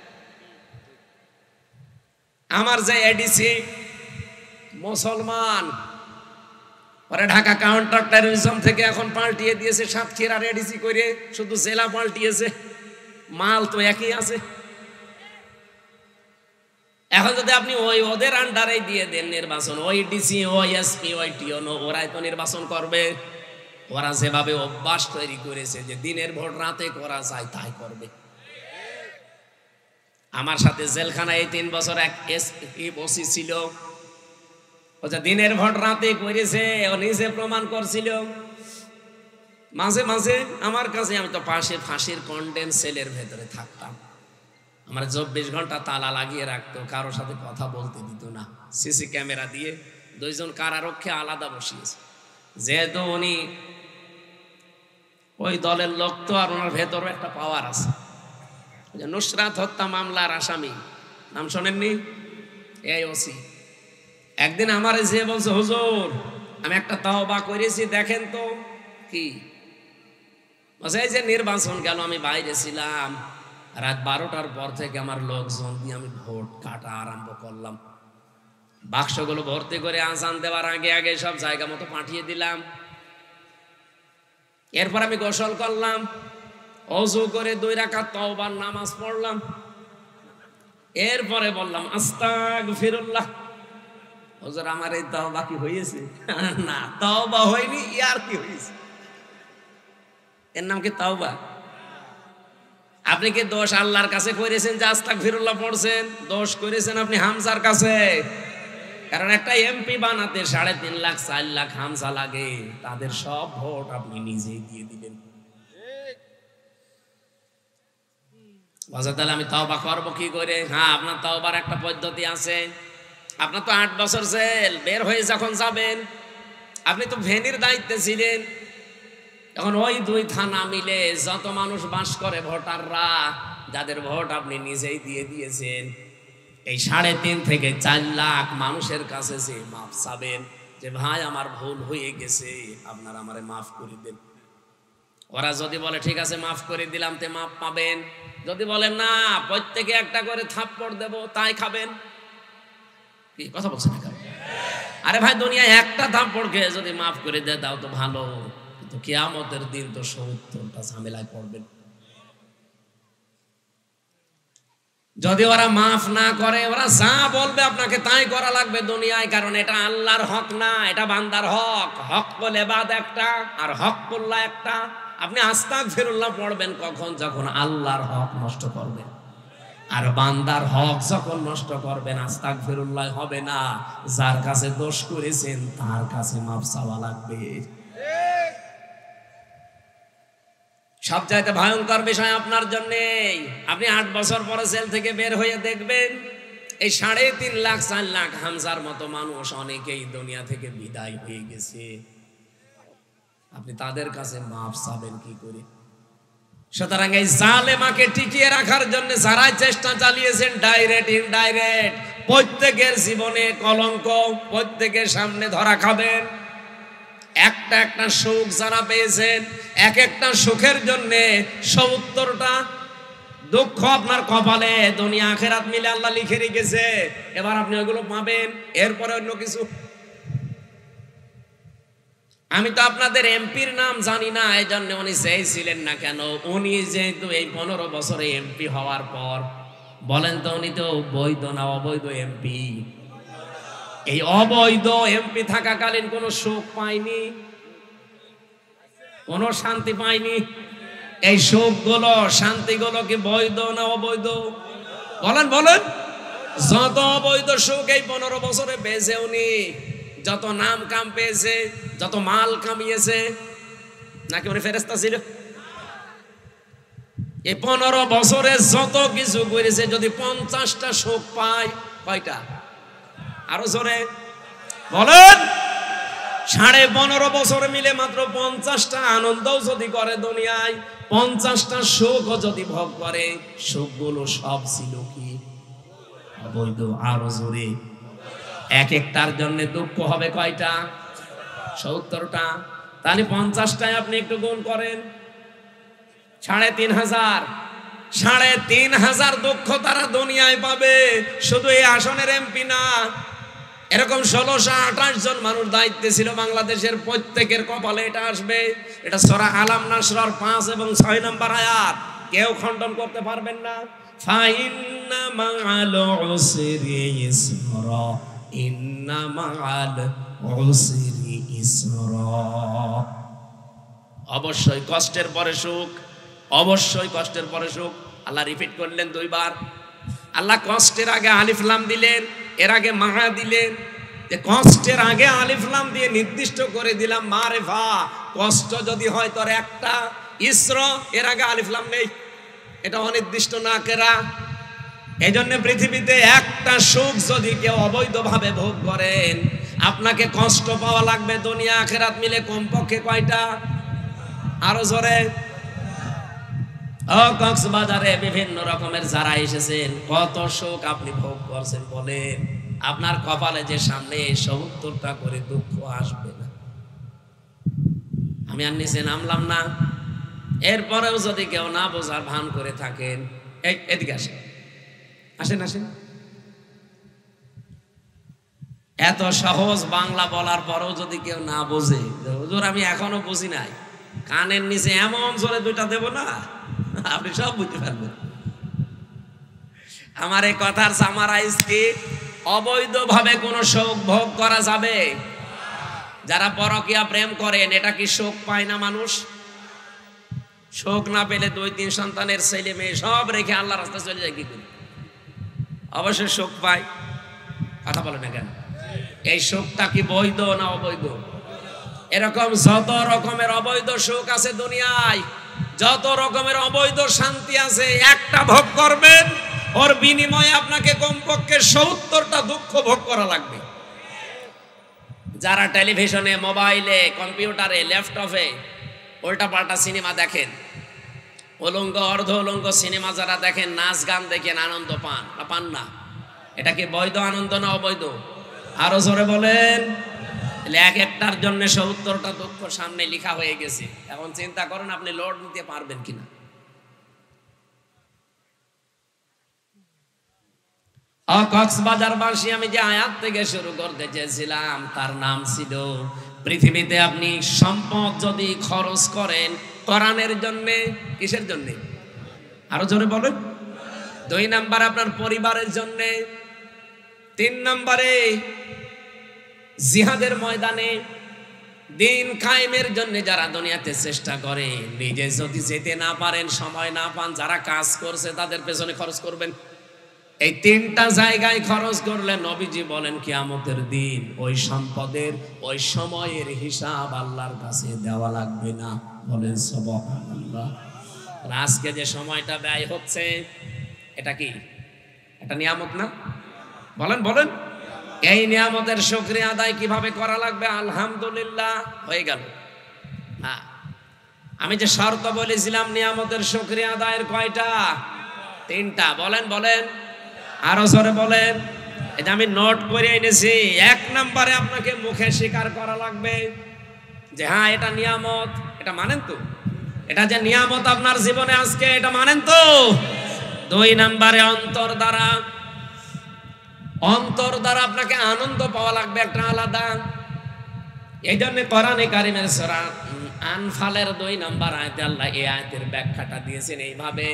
আমার যে এডিসি মুসলমান, পরে ঢাকা কাউন্টার টেরোরিজম থেকে এখন পাল্টিয়ে দিয়েছে সাতক্ষীরার এডিসি করে, শুধু জেলা পাল্টিয়েছে, মাল তো একই আছে। এখন যদি আপনি ওই ওদের আন্ডারে দিয়ে দেন নির্বাচন, ওই ডিসি, ওই এসপি, ওই টিওনো, ওরাই তো নির্বাচন করবে। ওরা যেভাবে অভ্যাস তৈরি করেছে যে দিনের ভোট রাতে করা যায়, তাই করবে। আমার সাথে জেলখানায় এই 3 বছর এক এসপি বসি ছিল, ও যে দিনের ভোট রাতে করেছে, ও নিজে প্রমাণ করছিল। মাঝে মাঝে আমার কাছে, আমি তো পাশে ফাঁসির কন্ডেম সেলের ভেতরে থাকতাম, আমার 24 ঘন্টা তালা লাগিয়ে রাখতো, কারোর সাথে কথা বলতে দিত না। সিসি ক্যামেরা দিয়ে 2 জন কারারক্ষী আলাদা বসিয়েছে। যেহেতু উনি ওই দলের লোক, তো আর ওনার ভেতরে একটা পাওয়ার আছে। নুসরাত হত্যা মামলার আসামি, নাম শোনেননি? এই ওসি একদিন আমার এসে বলছে, হুজুর আমি একটা তওবা করেছি, দেখেন তো। কি বলছে? এই যে নির্বাচন গেল, আমি বাইরে ছিলাম, রাত 12টার পর থেকে আমার লোকজন দিয়ে আমি ভোট কাটা আরম্ভ করলাম। বাক্সগুলো ভর্তি করে আজান দেওয়ার আগে আগে সব জায়গা মতো পাঠিয়ে দিলাম। এরপর আমি গোসল করলাম, ওযু করে 2 রাকাত তওবার নামাজ পড়লাম। এরপরে বললাম আস্তাগফিরুল্লাহ। হুজুর আমার এই তওবা কি হয়েছে? না, তওবা হয়নি, ইয়ার কি হয়েছে? এর নাম কি তওবা? আপনি কি দোষ আল্লাহর কাছে করেছেন যে আস্তাগফিরুল্লাহ পড়ছেন? দোষ করেছেন আপনি হামজার কাছে। কারণ একটা এমপি বানাতে 3.5 লাখ 4 লাখ হামজা লাগে, তাদের সব ভোট আপনি নিজেই দিয়ে দিবেন। তাহলে আমি তওবা করবো কি করে? হ্যাঁ, আপনার তওবার একটা পদ্ধতি আছে। আপনার তো 8 বছর জেল, বের হয়ে যখন যাবেন, আপনি তো ভেনির দায়িত্বে ছিলেন, তখন ওই 2 থানা মিলে যত মানুষ বাস করে ভোটাররা, যাদের ভোট আপনি নিজেই দিয়ে দিয়েছেন, এই 3.5 থেকে 4 লাখ মানুষের কাছে যে মাফ চাবেন যে ভাই আমার ভুল হয়ে গেছে, আপনারা আমারে মাফ করে দেন। ওরা যদি বলে ঠিক আছে মাফ করে দিলাম, তে মাফ পাবেন। যদি বলেন না, প্রত্যেকে একটা করে থাপ্পড় দেব, তাই খাবেন। কি কথা বলছেন? আরে ভাই, দুনিয়ায় একটা থাপ্পড় খেয়ে যদি মাফ করে দেয় তাও তো ভালো, কিন্তু কিয়ামতের দিন তো 70টা ঝামেলায় পড়বেন। যদি ওরা মাফ না করে, ওরা যা বলবে আপনাকে তাই করা লাগবে দুনিয়ায়। কারণ এটা আল্লাহর হক না, এটা বান্দার হক। হক্কুল ইবাদ একটা আর হক্কুল্লাহ একটা। আপনি আস্তাগফিরুল্লাহ পড়বেন কখন? যখন আল্লাহর হক নষ্ট করবেন। আর বান্দার হক যখন নষ্ট করবেন, আস্তাগফিরুল্লাহ হবে না, যার কাছে দোষ করেছেন তার কাছে মাফ চাওয়া লাগবে। সবচাইতে ভয়ঙ্কর বিষয় আপনার জন্য, আপনি 8 বছর পরে জেল থেকে বের হয়ে দেখবেন এই 3.5 লাখ 4 লাখ হামজার মতো মানুষ অনেকেই দুনিয়া থেকে বিদায় হয়ে গেছে। আপনি তাদের কাছে মাফ চাবেন কি করে? সুতরাং এই জালেমাকে টিকিয়ে রাখার জন্য যারা চেষ্টা চালিয়েছেন, ডাইরেক্ট ইনডাইরেক্ট, প্রত্যেকের জীবনে কলঙ্ক, প্রত্যেকের সামনে ধরা খাবেন। একটা একটা সুখ যারা পেয়েছেন, এক একটা সুখের জন্য 70টা দুঃখ আপনার কপালে দুনিয়া আখিরাত মিলে আল্লাহ লিখে রেখেছে। এবার আপনি ওইগুলো পাবেন, এরপরে অন্য কিছু। আমি তো আপনাদের এমপির নাম জানি না, এই জন্য উনি চেয়েছিলেন না কেন। উনি যেহেতু এই 15 বছরে এমপি হওয়ার পর, বলেন তো উনি তো বৈধ না অবৈধ এমপি? এই অবৈধ এমপি থাকাকালীন কোনো সুখ পায়নি, কোনো শান্তি পায়নি। এই সুখগুলো শান্তিগুলো কি বৈধ না অবৈধ? বলেন বলেন। যত অবৈধ সুখ এই 15 বছরে পেয়েছে উনি, যত নাম কাম পেয়েছে, যত মাল কামিয়েছে, নাকি উনি ফেরেশতা ছিল? এই 15 বছরে যত কিছু করেছে, যদি 50টা সুখ পায়, কয়টা? আরো জোরে বলেন। 15.5 বছর মিলে মাত্র 50টা আনন্দও যদি করে দুনিয়ায়, 50টা সুখও যদি ভোগ করে, সুখগুলো সব ছিল কি অবৈধ? আরো জোরে। এক একটার জন্য দুঃখ হবে কয়টা? 70টা। তাহলে 50টায় আপনি একটু গুণ করেন, 3,500। 3,500 দুঃখ তারা দুনিয়ায় পাবে। শুধু এই আসনের এমপি না, এরকম 1628 জন মানুষ দায়িত্বে ছিল বাংলাদেশের, প্রত্যেকের কপালে এটা আসবে। এটা সূরা আলাম নাসর 5 এবং 6 নম্বর আয়াত, কেউ খণ্ডন করতে পারবেন না। ফাইন্না মা'আল উসরি ইসরা, ইন্না মা'আল উসরি ইসরা। অবশ্যই কষ্টের পরে সুখ, অবশ্যই কষ্টের পরে সুখ। আল্লাহ রিপিট করলেন 2 বার। আল্লাহ কষ্টের আগে আলিফ লাম দিলেন, এর আগে মা দিলেন। যে কষ্টের আগে আলিফ লাম দিয়ে নির্দিষ্ট করে দিলাম মারেফা। কষ্ট যদি হয় তোর একটা, ইসরা এর আগে আলিফ লাম নেই, এটা অনির্দিষ্ট না কেরা। এই জন্য পৃথিবীতে একটা সুখ যদি কেউ অবৈধভাবে ভোগ করেন, আপনাকে কষ্ট পাওয়া লাগবে দুনিয়া আখিরাত মিলে কমপক্ষে কয়টা? আরো জোরে। কক্সবাজারে বিভিন্ন রকমের যারা এসেছেন, কত সুখ আপনি ভোগ করছেন বলেন? আপনার কপালে যে সামনে ৭০টা করে দুঃখ আসবে না। আমি আর নিচে নামলাম না, এরপরেও যদি কেউ না বোঝার ভান করে থাকেন, এদিকে আসেন, আসেন আসেন। এত সহজ বাংলা বলার পরেও যদি কেউ না বোঝে, হুজুর আমি এখনো বুঝি নাই, কানের নিচে এমন জোরে দুইটা দেব না, আপনি সব বুঝতে পারবেন। আমার এই কথার সামারাইজ কি, অবৈধভাবে কোনো শোক ভোগ করা যাবে? যারা পরকীয়া প্রেম করেন, এটা কি শোক পায় না মানুষ? শোক না পেলে ২-৩ সন্তানের ছেলে মেয়ে সব রেখে আল্লাহ রাস্তায় চলে যায় কি করে? অবশ্যই শোক পায়। কথা বলে না কেন? এই শোকটা কি বৈধ না অবৈধ? এরকম যত রকমের অবৈধ শোক আছে দুনিয়ায়, যত রকমের অবৈধ শান্তি আছে, একটা ভোগ করবেন, ওর বিনিময়ে আপনাকে কমপক্ষে ৭০টা দুঃখ ভোগ করা লাগবে। যারা টেলিভিশনে, মোবাইলে, কম্পিউটারে, ল্যাপটপে উল্টা পাল্টা সিনেমা দেখেন, উলঙ্গ অর্ধ উলঙ্গ সিনেমা যারা দেখেন, নাচ গান দেখেন, আনন্দ পান না পান না? এটা কি বৈধ আনন্দ না অবৈধ? আরো জোরে বলেন। এক একটার জন্য ৭০টা দুঃখ সামনে লেখা হয়ে গেছে। এখন চিন্তা করেন আপনি লোড নিতে পারবেন কিনা। কক্সবাজারবাসী, আমি যে আয়াত থেকে শুরু করতে চেয়েছিলাম তার নাম ছিল, পৃথিবীতে আপনি সম্পদ যদি খরচ করেন কোরআনের জন্য, কিসের জন্য? আরো জোরে বলেন। ২ নাম্বার আপনার পরিবারের জন্য, ৩ নম্বরে জিহাদের ময়দানে দিন কায়েমের জন্য যারা দুনিয়াতে চেষ্টা করে, নিজে যদি যেতে না পারেন, সময় না পান, যারা কাজ করছে তাদের পেছনে খরচ করবেন। এই 3টা জায়গায় খরচ করলে নবীজি বলেন কিয়ামতের দিন ওই সম্পদের, ওই সময়ের হিসাব আল্লাহর কাছে দেওয়া লাগবে না। বলেন সুবহানাল্লাহ। আজকে যে সময়টা ব্যয় হচ্ছে, এটা কি? এটা নিয়ামত না? বলেন বলেন। এই নিয়ামতের শুকরিয়া আদায় কিভাবে করা লাগবে? আলহামদুলিল্লাহ হয়ে গেল না। আমি যে শর্ত বলেছিলাম নিয়ামতের শুকরিয়া আদায়ের কয়টা? 3টা। বলেন বলেন, আরো জোরে বলেন। এটা আমি নোট করে এনেছি। 1 নম্বরে আপনাকে মুখে স্বীকার করা লাগবে যে হ্যাঁ এটা নিয়ামত, এটা মানেন তো? এটা যে নিয়ামত আপনার জীবনে আজকে, এটা মানেন তো? 2 নম্বরে অন্তর দ্বারা আপনাকে আনন্দ পাওয়া লাগবে একটা আলাদা। এই জন্য কোরআনে কারিমের সূরা আনফালের 2 নম্বর আয়াতে আল্লাহ এই আয়াতের ব্যাখ্যাটা দিয়েছেন এইভাবে,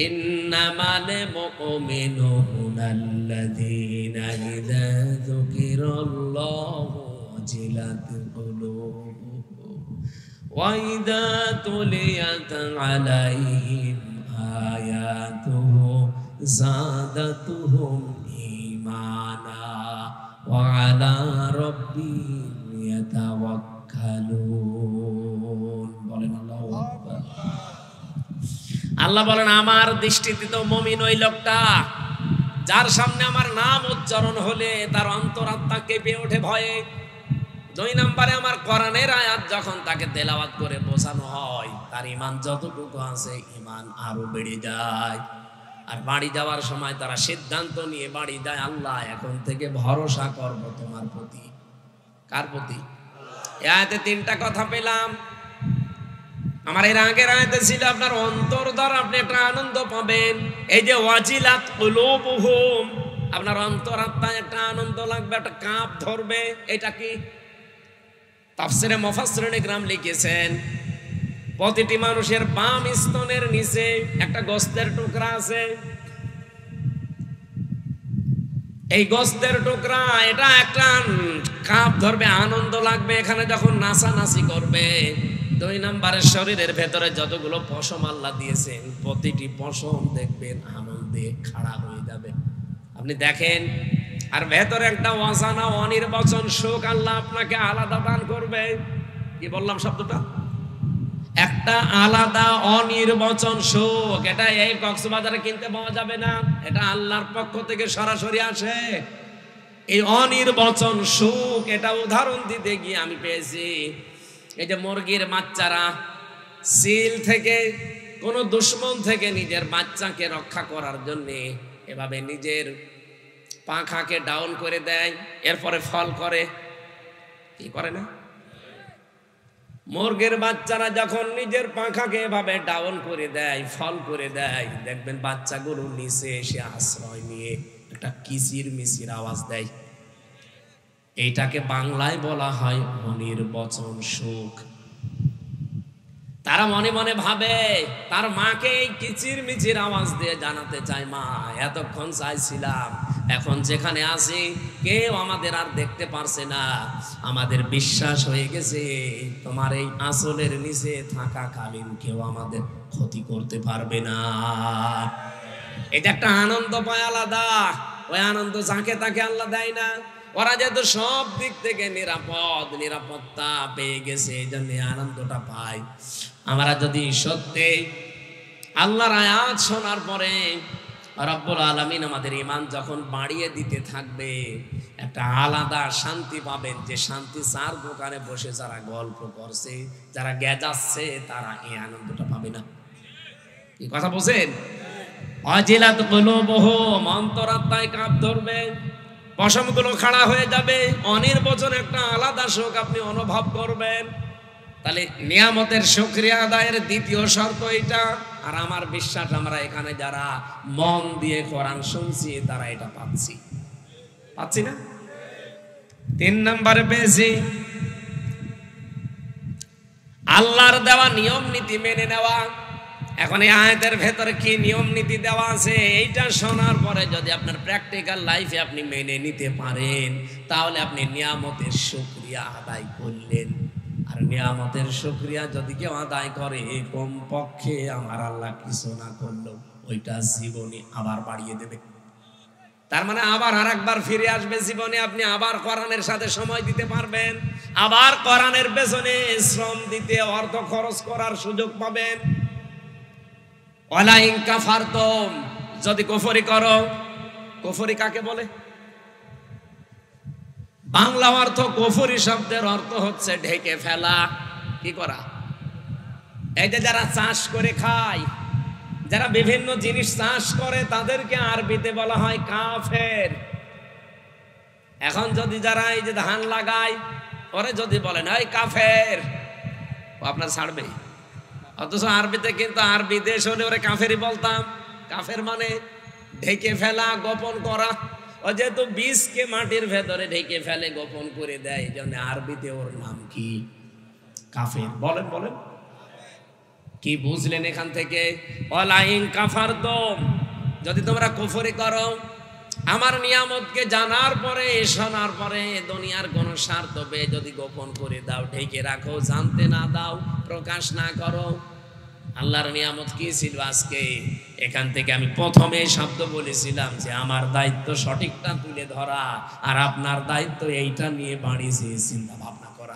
ইন্নামাল মুমিনুনা আল্লাযীনা ইযা যুকিরাল্লাহু ওয়াজিলাত কুলুবুহুম ওয়া ইযা তুলিয়াত আলাইহিম আয়াতুহু যাদাতুহুম ঈমানা ওয়া আলা রাব্বিহিম ইয়াতাওয়াক্কালুন। বলেন আল্লাহু আকবার। আল্লাহ বলেন আমার দৃষ্টিতে তো মুমিন ওই লোকটা যার সামনে আমার নাম উচ্চারণ হলে তার অন্তরাত্মা কেঁপে ওঠে ভয়ে। 2 নম্বরে আমার কোরআনের আয়াত যখন তাকে তেলাওয়াত করে বোঝানো হয়, তার ঈমান যতটুকু আছে ঈমান আরো বেড়ে যায়। আর বাড়ি যাওয়ার সময় তারা সিদ্ধান্ত নিয়ে বাড়ি যায়, আল্লাহ এখন থেকে ভরসা করব তোমার প্রতি। কার প্রতি? এই আয়াতে 3টা কথা পেলাম। আমার এর আগের আয়াতে ছিল আপনার অন্তর দ্বারা আপনি একটা আনন্দ পাবেন। এই যে ওয়াজিলাত কুলুবুহুম, আপনার অন্তরাত্মায় একটা আনন্দ লাগবে, একটা কাঁপ ধরবে। এটা কি? তাফসিরে মুফাসসিরিন ইকরাম লিখেছেন প্রতিটি মানুষের বাম স্তনের নিচে একটা গোশতের টুকরা আছে। এই গোশতের টুকরা, এটা একটা কাঁপ ধরবে, আনন্দ লাগবে এখানে যখন নাচানাচি করবে। 2 নম্বরে শরীরের ভেতরে যতগুলো পশম আল্লাহ দিয়েছেন, প্রতিটি পশম দেখবেন আনন্দে খাড়া হয়ে যাবে। আপনি দেখেন, আর ভেতরে একটা অজানা অনির্বচন সুখ আল্লাহ আপনাকে আলাদা দান করবে। কি বললাম শব্দটা? একটা আলাদা অনির্বচন সুখ। এটা এই কক্সবাজারে কিনতে পাওয়া যাবে না, এটা আল্লাহর পক্ষ থেকে সরাসরি আসে। এই অনির্বচন সুখ, এটা উদাহরণ দিতে গিয়ে আমি পেয়েছি। এই যে মুরগির বাচ্চারা সিল থেকে, কোন দুশ্মন থেকে নিজের বাচ্চাকে রক্ষা করার জন্য এভাবে নিজের পাখাকে ডাউন করে দেয়, এরপরে ফল করে, কি করে না? মুরগির বাচ্চারা যখন নিজের পাখাকে এভাবে ডাউন করে দেয়, ফল করে দেয়, দেখবেন বাচ্চাগুলো নিচে এসে আশ্রয় নিয়ে একটা কিচির মিচির আওয়াজ দেয়। এইটাকে বাংলায় বলা হয় অনির্বচন সুখ। তারা মনে মনে ভাবে তার মাকে এই কিচির মিচির আওয়াজ দিয়ে জানাতে চায়, মা এতক্ষণ চাইছিলাম, এখন যেখানে আছি কেউ আমাদের আর দেখতে পারছে না, আমাদের বিশ্বাস হয়ে গেছে তোমার এই আঁচলের নিচে থাকাকালীন কেউ আমাদের ক্ষতি করতে পারবে না। এটা একটা আনন্দ পায় আলাদা, ওই আনন্দ যাকে তাকে আল্লাহ দেয় না। ওরা যেহেতু সব দিক থেকে নিরাপত্তা পেয়ে গেছে, এই জন্য আনন্দটা পায়। আমরা যদি সত্যি আল্লাহর আয়াত শোনার পরে রব্বুল আলামিন আমাদের ঈমান যখন বাড়িয়ে দিতে থাকবে, একটা আলাদা শান্তি পাবেন, যে শান্তি চার দোকানে বসে যারা গল্প করছে, যারা গেজাচ্ছে, তারা এই আনন্দটা পাবে না। কি কথা বলছেন? অজিলাত কুলুবুহুম, অন্তরাত্মায় কাঁপ ধরবে, পশমগুলো খাড়া হয়ে যাবে, অনির্বচন একটা আলাদা শোক আপনি অনুভব করবেন। তাহলে নিয়ামতের শুকরিয়া আদায়ের দ্বিতীয় শর্ত এটা। আর আমার বিশ্বাস আমরা এখানে যারা মন দিয়ে কোরআন শুনছি তারা এটা পাচ্ছি না? 3 নম্বরে পেয়েছি আল্লাহর দেওয়া নিয়ম নীতি মেনে নেওয়া। এখন এই আয়াতের ভেতরে কি নিয়ম নীতি দেওয়া আছে, এইটা শোনার পরে যদি আপনার প্র্যাকটিক্যাল লাইফে আপনি মেনে নিতে পারেন, তাহলে আপনি নিয়ামতের শুকরিয়া আদায় করলেন। আর নিয়ামতের শুকরিয়া যদি কেউ আদায় করে, কমপক্ষে আমার আল্লাহ কিছু না করলেও ওইটা জীবনে আবার বাড়িয়ে দেবে। তার মানে আবার আরেকবার ফিরে আসবে জীবনে, আপনি আবার কোরআনের সাথে সময় দিতে পারবেন, আবার কোরআনের পেছনে শ্রম দিতে, অর্থ খরচ করার সুযোগ পাবেন। ওয়ালা ইন কাফারতুম, যদি কুফরি করো, কুফরি কাকে বলে? বাংলা অর্থ কুফরি শব্দের অর্থ হচ্ছে ঢেকে ফেলা। কি করা? এই যে যারা চাষ করে খায়, যারা বিভিন্ন জিনিস চাষ করে, তাদেরকে আরবিতে বলা হয় কাফের। এখন যদি যারা এই যে ধান লাগায়, ওরে যদি বলেন এই কাফের, ও আপনার ছাড়বে। অথচ আরবিতে কিন্তু আরবি দেশ হলে ওরে কাফেরই বলতাম। কাফের মানে ঢেকে ফেলা, গোপন করা। ও যেহেতু বীজকে মাটির ভেতরে ঢেকে ফেলে, গোপন করে দেয়, এই জন্য আরবিতে ওর নাম কি? কাফের। বলেন কি বুঝলেন এখান থেকে? ওয়ালা ইন কাফারতুম, যদি তোমরা কুফরি করো, আমার নিয়ামতকে জানার পরে, শোনার পরে, দুনিয়ার কোন স্বার্থ পেয়ে যদি গোপন করে দাও, ঢেকে রাখো, জানতে না দাও, প্রকাশ না করো। আল্লাহর নিয়ামত কি ছিল আজকে? এখান থেকে আমি প্রথমে শব্দ বলেছিলাম যে আমার দায়িত্ব সঠিকটা তুলে ধরা, আর আপনার দায়িত্ব এইটা নিয়ে বাড়িয়ে চিন্তা ভাবনা করা।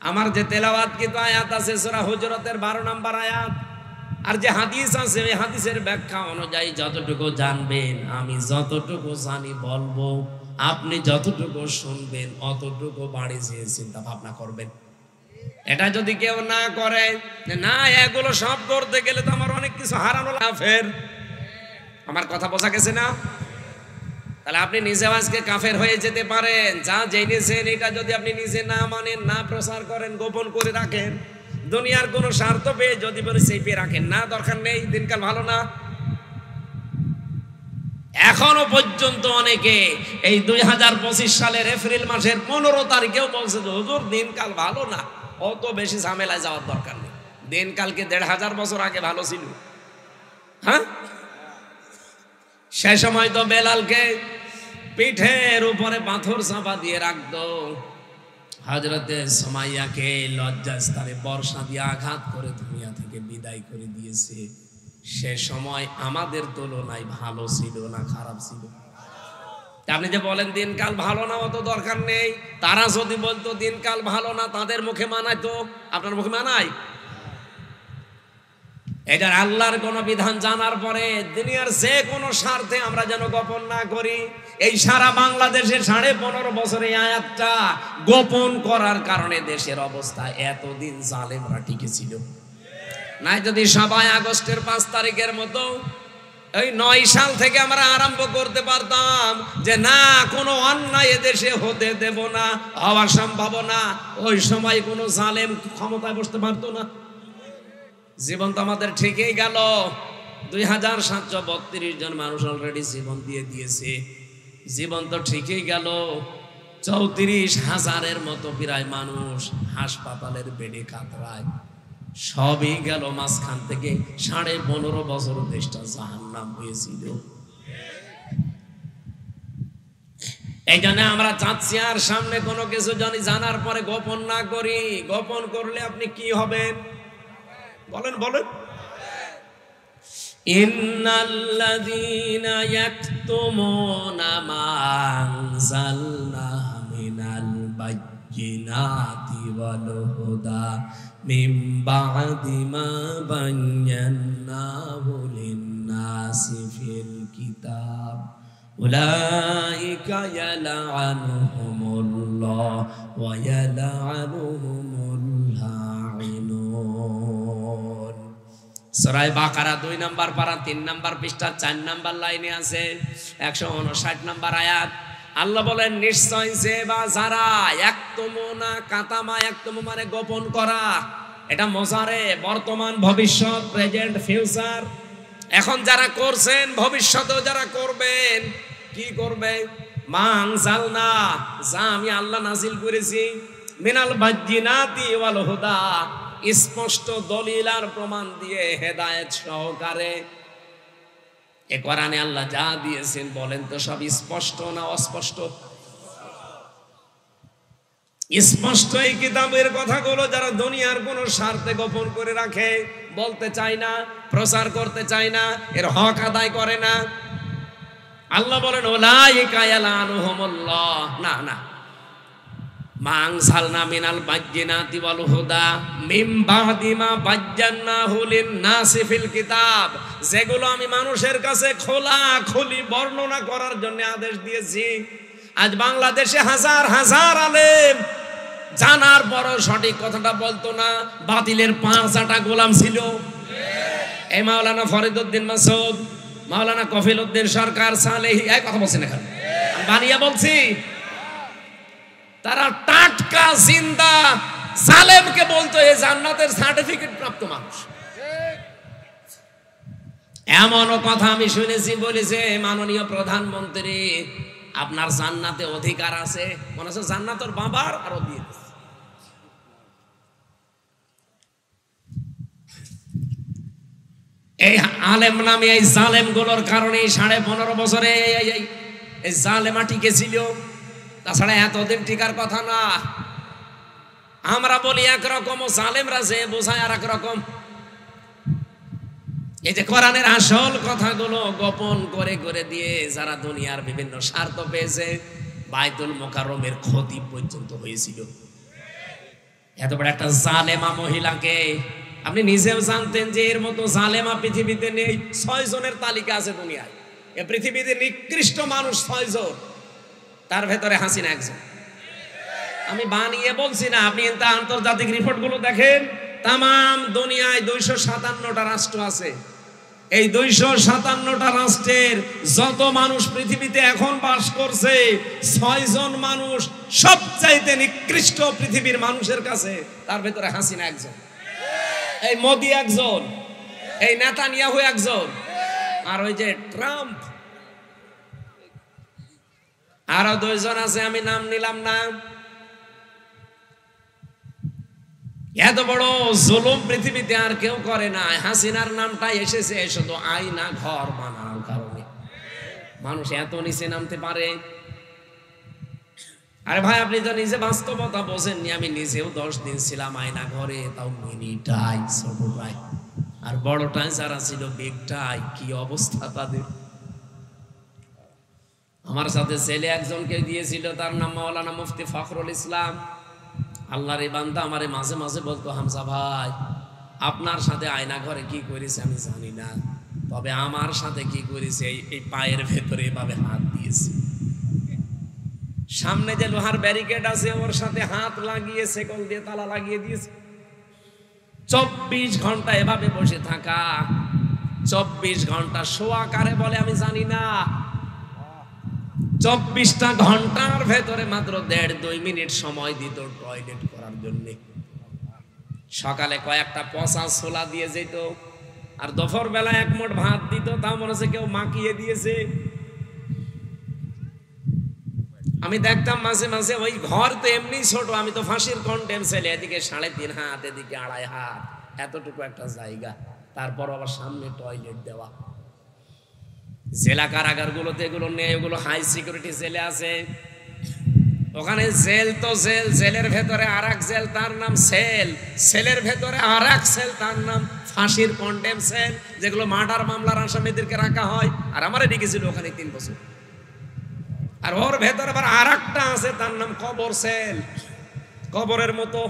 আমার যে তেলাওয়াত কিন্তু আয়াত আছে সূরা হুজুরাতের 12 নম্বর আয়াত, আর যে হাদিস আছে ওই হাদিসের ব্যাখ্যা অনুযায়ী যতটুকু জানবেন, আমি যতটুকু জানি বলবো, আপনি যতটুকু শুনবেন অতটুকু বাড়িয়ে চিন্তা ভাবনা করবেন। এটা যদি কেউ না করে, না এগুলো সব করতে গেলে তো আমার অনেক কিছু হারানো কাফের। আমার কথা বোঝা গেছে না? তাহলে আপনি নিজে আজকে কাফের হয়ে যেতে পারেন। যা জেনেছেন এটা যদি আপনি নিজে না মানেন, না প্রচার করেন, গোপন করে রাখেন, দুনিয়ার কোন স্বার্থ পেয়ে যদি বলে চেপে রাখেন, না দরকার নেই, দিনকাল ভালো না। এখনো পর্যন্ত অনেকে এই 2025 সালের এপ্রিল মাসের 15 তারিখেও বলছে যে হুজুর দিনকাল ভালো না, অত বেশি ঝামেলায় যাওয়ার দরকার নেই, দিনকালকে 1500 বছর আগে ভালো ছিল। হ্যাঁ, সে সময় তো বেলালকে পিঠের উপরে পাথর চাপা দিয়ে রাখতো, হযরতে সুমাইয়াকে লজ্জাস্থানে বর্ষা দিয়ে আঘাত করে দুনিয়া থেকে বিদায় করে দিয়েছে। সে সময় আমাদের তুলনায় ভালো ছিল না খারাপ ছিল? আপনি যে বলেন দিনকাল ভালো না, অত দরকার নেই। তারা যদি বলতো দিনকাল ভালো না, তাদের মুখে মানায় তো, আপনার মুখে মানায়? এটার আল্লাহর কোন বিধান জানার পরে দুনিয়ার যে কোনো স্বার্থে আমরা যেন গোপন না করি। এই সারা বাংলাদেশে 15.5 বছরে আয়াতটা গোপন করার কারণে দেশের অবস্থা এতদিন জালেমরা টিকে ছিল। নাই যদি সবাই আগস্টের 5 তারিখের মতো ওই 9 সাল থেকে আমরা আরম্ভ করতে পারতাম যে না কোনো অন্যায় দেশে হতে দেব না, হওয়া সম্ভব না। ওই সময় কোনো জালেম ক্ষমতায় বসতে পারতো না। জীবন তো আমাদের ঠিকই গেল। 2732 জন মানুষ অলরেডি জীবন দিয়ে দিয়েছে। জীবন তো ঠিকই গেল। 34,000-এর মতো প্রায় মানুষ হাসপাতালের বেডে কাতরায়। সবই গেল। মাঝখান থেকে 15.5 বছর দেশটা জাহান্নাম হয়েছিল। এই জন্য আমরা চাচ্ছি আর সামনে কোনো কিছু জানার পরে গোপন না করি। গোপন করলে আপনি কি হবেন বলেন বলেন। ইন্নাল্লাযীনা ইয়াকতুমুনা মা আনজালনা মিনাল বায়্যিনাতি ওয়াল হুদা মিন বা'দি মা বায়্যানাহু লিন-নাসি ফিল কিতাব উলাইকা ইয়ালআনুহুমুল্লাহ ওয়া ইয়ালআনুহুমুল লাঈনুন। সূরা বাকারা 2 নম্বর পারা 3 নম্বর পৃষ্ঠা 4 নম্বর লাইনে আছে 159 নম্বর আয়াত। আল্লাহ বলেন নিশ্চয় যে বা যারা ইয়াকতুমুনা, কাতামা ইয়াকতুমু মানে গোপন করা। এটা মুজারে, বর্তমান, ভবিষ্যৎ, প্রেজেন্ট, ফিউচার। এখন যারা করছেন, ভবিষ্যতেও যারা করবেন। কি করবে? মা আনজালনা, যা আমি আল্লাহ নাজিল করেছি, মিনাল বায়্যিনাতি ওয়াল হুদা, স্পষ্ট দলিল আর প্রমাণ দিয়ে, হেদায়েত সহকারে। এ কোরআনে আল্লাহ যা দিয়েছেন বলেন তো সব স্পষ্ট না অস্পষ্ট? স্পষ্ট এই কিতাবের কথাগুলো যারা দুনিয়ার কোনো স্বার্থে গোপন করে রাখে, বলতে চায় না, প্রচার করতে চায় না, এর হক আদায় করে না। আল্লাহ বলেন উলাইকা ইয়ালআনুহুমুল্লাহ। না না, মা আনজালনা মিনাল বায়্যিনাতি ওয়াল হুদা মিন বা'দি মা বায়্যানাহু লিন-নাসি ফিল কিতাব, যেগুলো আমি মানুষের কাছে খোলাখুলি বর্ণনা করার জন্য আদেশ দিয়েছি। আজ বাংলাদেশে হাজার হাজার আলেম জানার পরও সঠিক কথাটা বলতো না, বাতিলের 5 গোলাম ছিল। এই মাওলানা ফরিদউদ্দিন মাসুদ, মাওলানা কফিলউদ্দিন সরকার, সালেহী, এই কথা বলছেন এখানে, আমি বানিয়ে বলছি। তারা টাটকা জিন্দা জালেমকে বলতো এই জান্নাতের সার্টিফিকেট প্রাপ্ত মানুষ। এমনও কথা আমি শুনেছি, বলেছে মাননীয় প্রধানমন্ত্রী আপনার জান্নাতে অধিকার আছে, মনে হচ্ছে জান্নাতের বাবার আরো দিয়ে দিচ্ছে। এই আলেম নামে এই জালেম গুলোর কারণে 15.5 বছরে এই জালেমা টিকেছিল। তাছাড়া এতদিন টিকার কথা না। আমরা বলি একরকম, জালেমরা যে বোঝায় আর একরকম। এই যে কোরআনের আসল কথাগুলো গোপন করে করে দিয়ে যারা দুনিয়ার বিভিন্ন স্বার্থ পেয়েছে, বাইতুল মুকাররমের ক্ষতি পর্যন্ত হয়েছিল। এত বড় একটা জালেমা মহিলাকে আপনি নিজেও জানতেন যে এর মতো জালেমা পৃথিবীতে নেই। 6 জনের তালিকা আছে দুনিয়ায়। এ পৃথিবীতে নিকৃষ্ট মানুষ 6 জন, তার ভেতরে হাসিনা একজন। আমি বানিয়ে বলছি না, আপনি আন্তর্জাতিক রিপোর্টগুলো দেখেন। তাম দুনিয়ায় 257টা রাষ্ট্র আছে। এই 257টা রাষ্ট্রের যত মানুষ পৃথিবীতে এখন বাস করছে, 6 জন মানুষ সবচাইতে নিকৃষ্ট পৃথিবীর মানুষের কাছে, তার ভেতরে হাসিনা একজন, এই মোদি একজন, এই নেতানিয়াহু একজন, আর ওই যে ট্রাম্প আরো 2 জন আছে, আমি নাম নিলাম না। এত বড় জুলুম পৃথিবীতে আর কেউ করে না। হাসিনার নামটা এসেছে শুধু আয়না ঘর বানানোর কারণে। মানুষ এত নিচে নামতে পারে? আরে ভাই, আপনি তো নিজে বাস্তবতা বোঝেননি। আমি নিজেও 10 দিন ছিলাম আয়না ঘরে, তাও মিনিটাই, ছোটটাই। আর বড়টাই যারা ছিল, বিগটাই, কি অবস্থা তাদের। আমার সাথে ছেলে একজনকে দিয়েছিল, তার নাম মাওলানা মুফতি ফখরুল ইসলাম। আল্লাহর এই বান্দা আমারে মাঝে মাঝে বলতো, হামজা ভাই আপনার সাথে আয়না ঘরে কি করেছে আমি জানি না, তবে আমার সাথে কি করেছে, এই পায়ের ভেতরে এভাবে হাত দিয়েছে। সামনে যে লোহার ব্যারিকেড আছে ওর সাথে হাত লাগিয়ে সেকল দিয়ে তালা লাগিয়ে দিয়েছে। 24 ঘন্টা এভাবে বসে থাকা। 24 ঘন্টা শোয়া কারে বলে আমি জানি না। 24টা ঘন্টার ভেতরে মাত্র 1.5-2 মিনিট সময় দিত টয়লেট করার জন্য। সকালে কয়েকটা পচা ছোলা দিয়ে যেত, আর দুপুর বেলা 1 মুঠ ভাত দিত, তা মনে হচ্ছে কেউ মাখিয়ে দিয়েছে। আমি দেখতাম মাঝে মাঝে ওই ঘর তো এমনি ছোট, আমি তো ফাঁসির কন্টেম ছেলে, এদিকে 3.5 হাত, এদিকে 2.5 হাত, এতটুকু একটা জায়গা, তারপর আবার সামনে টয়লেট দেওয়া। জেলা কারাগার গুলোতে এগুলো নেই, ওগুলো হাই সিকিউরিটি জেলে আছে। ওখানে জেল তো জেল, জেলের ভেতরে আর এক জেল, তার নাম সেল, সেলের ভেতরে আর এক সেল, তার নাম ফাঁসির কন্টেম সেল, যেগুলো মার্ডার মামলার আসামিদেরকে রাখা হয়। আর আমারে রেখেছিল ওখানে 3 বছর। আর ওর ভেতরে আবার আর একটা আছে, তার নাম কবর সেল। কবরের মতো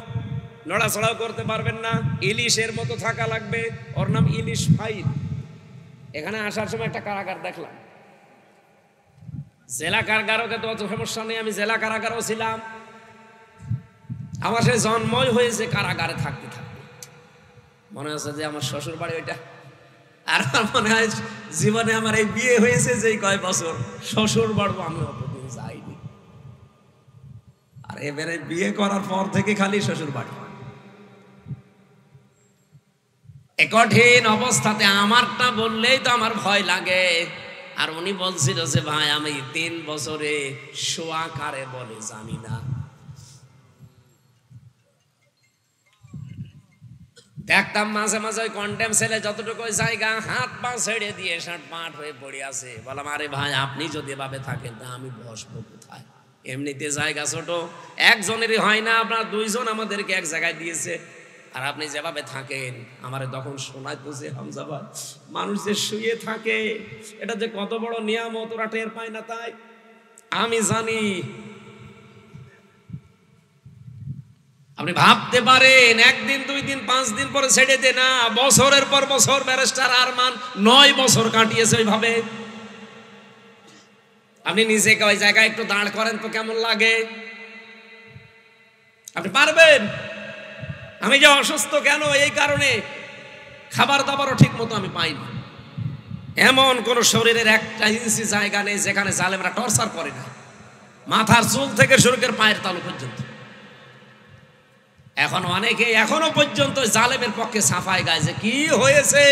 নড়াচড়াও করতে পারবেন না, ইলিশের মতো থাকা লাগবে, ওর নাম ইলিশ ফাইল। এখানে আসার সময় একটা কারাগার দেখলাম, জেলা কারাগারও তো অত সমস্যা নেই, আমি জেলা কারাগারও ছিলাম। আমার সে জন্মই হয়েছে কারাগারে থাকতে থাকতে, মনে হচ্ছে যে আমার শ্বশুর বাড়ি ওইটা। আর মনে হয় জীবনে আমার এই বিয়ে হয়েছে যেই কয় বছর, শ্বশুর বাড়ি আমি অতদিন যাইনি। আর এবারে বিয়ে করার পর থেকে খালি শ্বশুর বাড়ি। এ কঠিন অবস্থাতে আমারটা বললেই তো আমার ভয় লাগে। আর উনি বলছিল যে ভাই আমি 3 বছরে শোয়া কারে বলে জানি না। দেখতাম মাঝে মাঝে ওই কন্টেম সেলে যতটুকু জায়গা হাত পা ছেড়ে দিয়ে শাটপাট হয়ে পড়ে আছে। বললাম আরে ভাই আপনি যদি এভাবে থাকেন তা আমি বসবো কোথায়? এমনিতে জায়গা ছোট, একজনেরই হয় না, আপনার 2 জন আমাদেরকে এক জায়গায় দিয়েছে। আর আপনি যেভাবে থাকেন আমারে তখন শোনায় তো যে হামজা ভাই মানুষ যে শুয়ে থাকে এটা যে কত বড় নিয়ামত, ওরা টের পায় না। তাই আমি জানি। আপনি ভাবতে পারেন 1 দিন 2 দিন 5 দিন পরে ছেড়ে দে না, বছরের পর বছর ব্যারিস্টার আরমান 9 বছর কাটিয়েছে ওইভাবে। আপনি নিজেকে ওই জায়গায় একটু দাঁড় করেন তো কেমন লাগে? আপনি পারবেন? আমি যে অসুস্থ কেন, এই কারণে খাবার দাবারও ঠিক মতো আমি পাই না। এমন কোন শরীরের 1 ইঞ্চি জায়গা নেই যেখানে জালেমরা টর্চার করে না, মাথার চুল থেকে শুরু করে পায়ের তালু পর্যন্ত। এখন অনেকে এখনো পর্যন্ত জালেমের পক্ষে সাফাই গায় যে কি হয়েছে,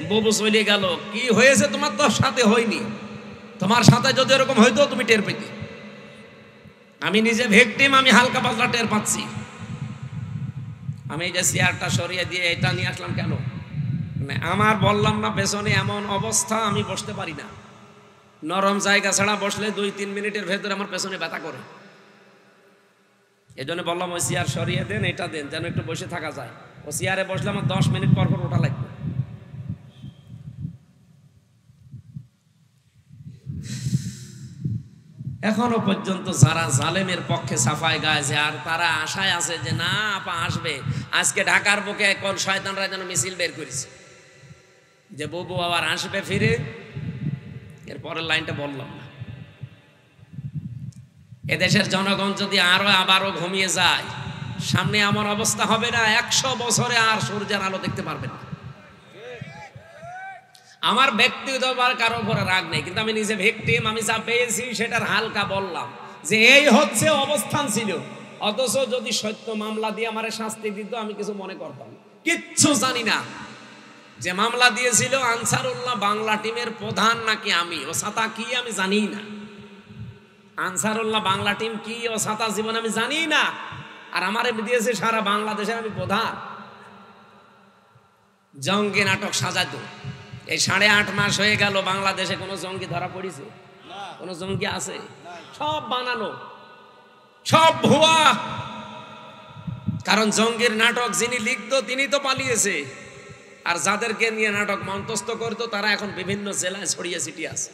বুবু চলে গেল, কি হয়েছে তোমার তো সাথে হয়নি, তোমার সাথে যদি এরকম হইতো তুমি টের পেতে। আমি নিজে ভিকটিম, আমি হালকা পাতলা টের পাচ্ছি। আমি এই যে চেয়ারটা সরিয়ে দিয়ে এটা নিয়ে আসলাম কেন, মানে আমার বললাম না পেছনে এমন অবস্থা আমি বসতে পারি না। নরম জায়গা ছাড়া বসলে 2-3 মিনিটের ভেতরে আমার পেছনে ব্যথা করে। এই জন্য বললাম ওই চেয়ার সরিয়ে দেন, এটা দেন যেন একটু বসে থাকা যায়। ও চেয়ারে বসলে আমার 10 মিনিট পর পর ওটা লাগবে। এখনো পর্যন্ত যারা জালেমের পক্ষে সাফাই গাইছে আর তারা আশায় আছে যে না আপা আসবে, আজকে ঢাকার বুকে কোন শয়তানরা যেন মিছিল বের করেছে যে বুবু আবার আসবে ফিরে। এর পরের লাইনটা বললাম না। এদেশের জনগণ যদি আবারও ঘুমিয়ে যায়, সামনে এমন অবস্থা হবে না 100 বছরে আর সূর্যের আলো দেখতে পারবেন না। আমার ব্যক্তিগত কারো উপরে রাগ নেই, কিন্তু আমি নিজে ভিকটিম, আমি যা পেয়েছি সেটার হালকা বললাম যে এই হচ্ছে অবস্থান ছিল। অথচ যদি সত্য মামলা দিয়ে আমারে শাস্তি দিত আমি কিছু মনে করতাম, কিচ্ছু জানি না যে মামলা দিয়েছিল আনসারুল্লাহ বাংলা টিমের প্রধান নাকি আমি, ও ছাতা কি আমি জানি না। আনসারুল্লাহ বাংলা টিম কি ও ছাতা জীবন আমি জানি না। আর আমারে দিয়েছে সারা বাংলাদেশের আমি প্রধান। জঙ্গি নাটক সাজাতো। এই 8.5 মাস হয়ে গেল, বাংলাদেশে কোনো জঙ্গি ধরা পড়েছে? কোন জঙ্গি আছে? সব বানানো, সব ভুয়া। কারণ জঙ্গির নাটক যিনি লিখতো তিনি তো পালিয়েছে, আর যাদেরকে নিয়ে নাটক মন্তস্থ করতো তারা এখন বিভিন্ন জেলায় ছড়িয়ে ছিটিয়ে আছে।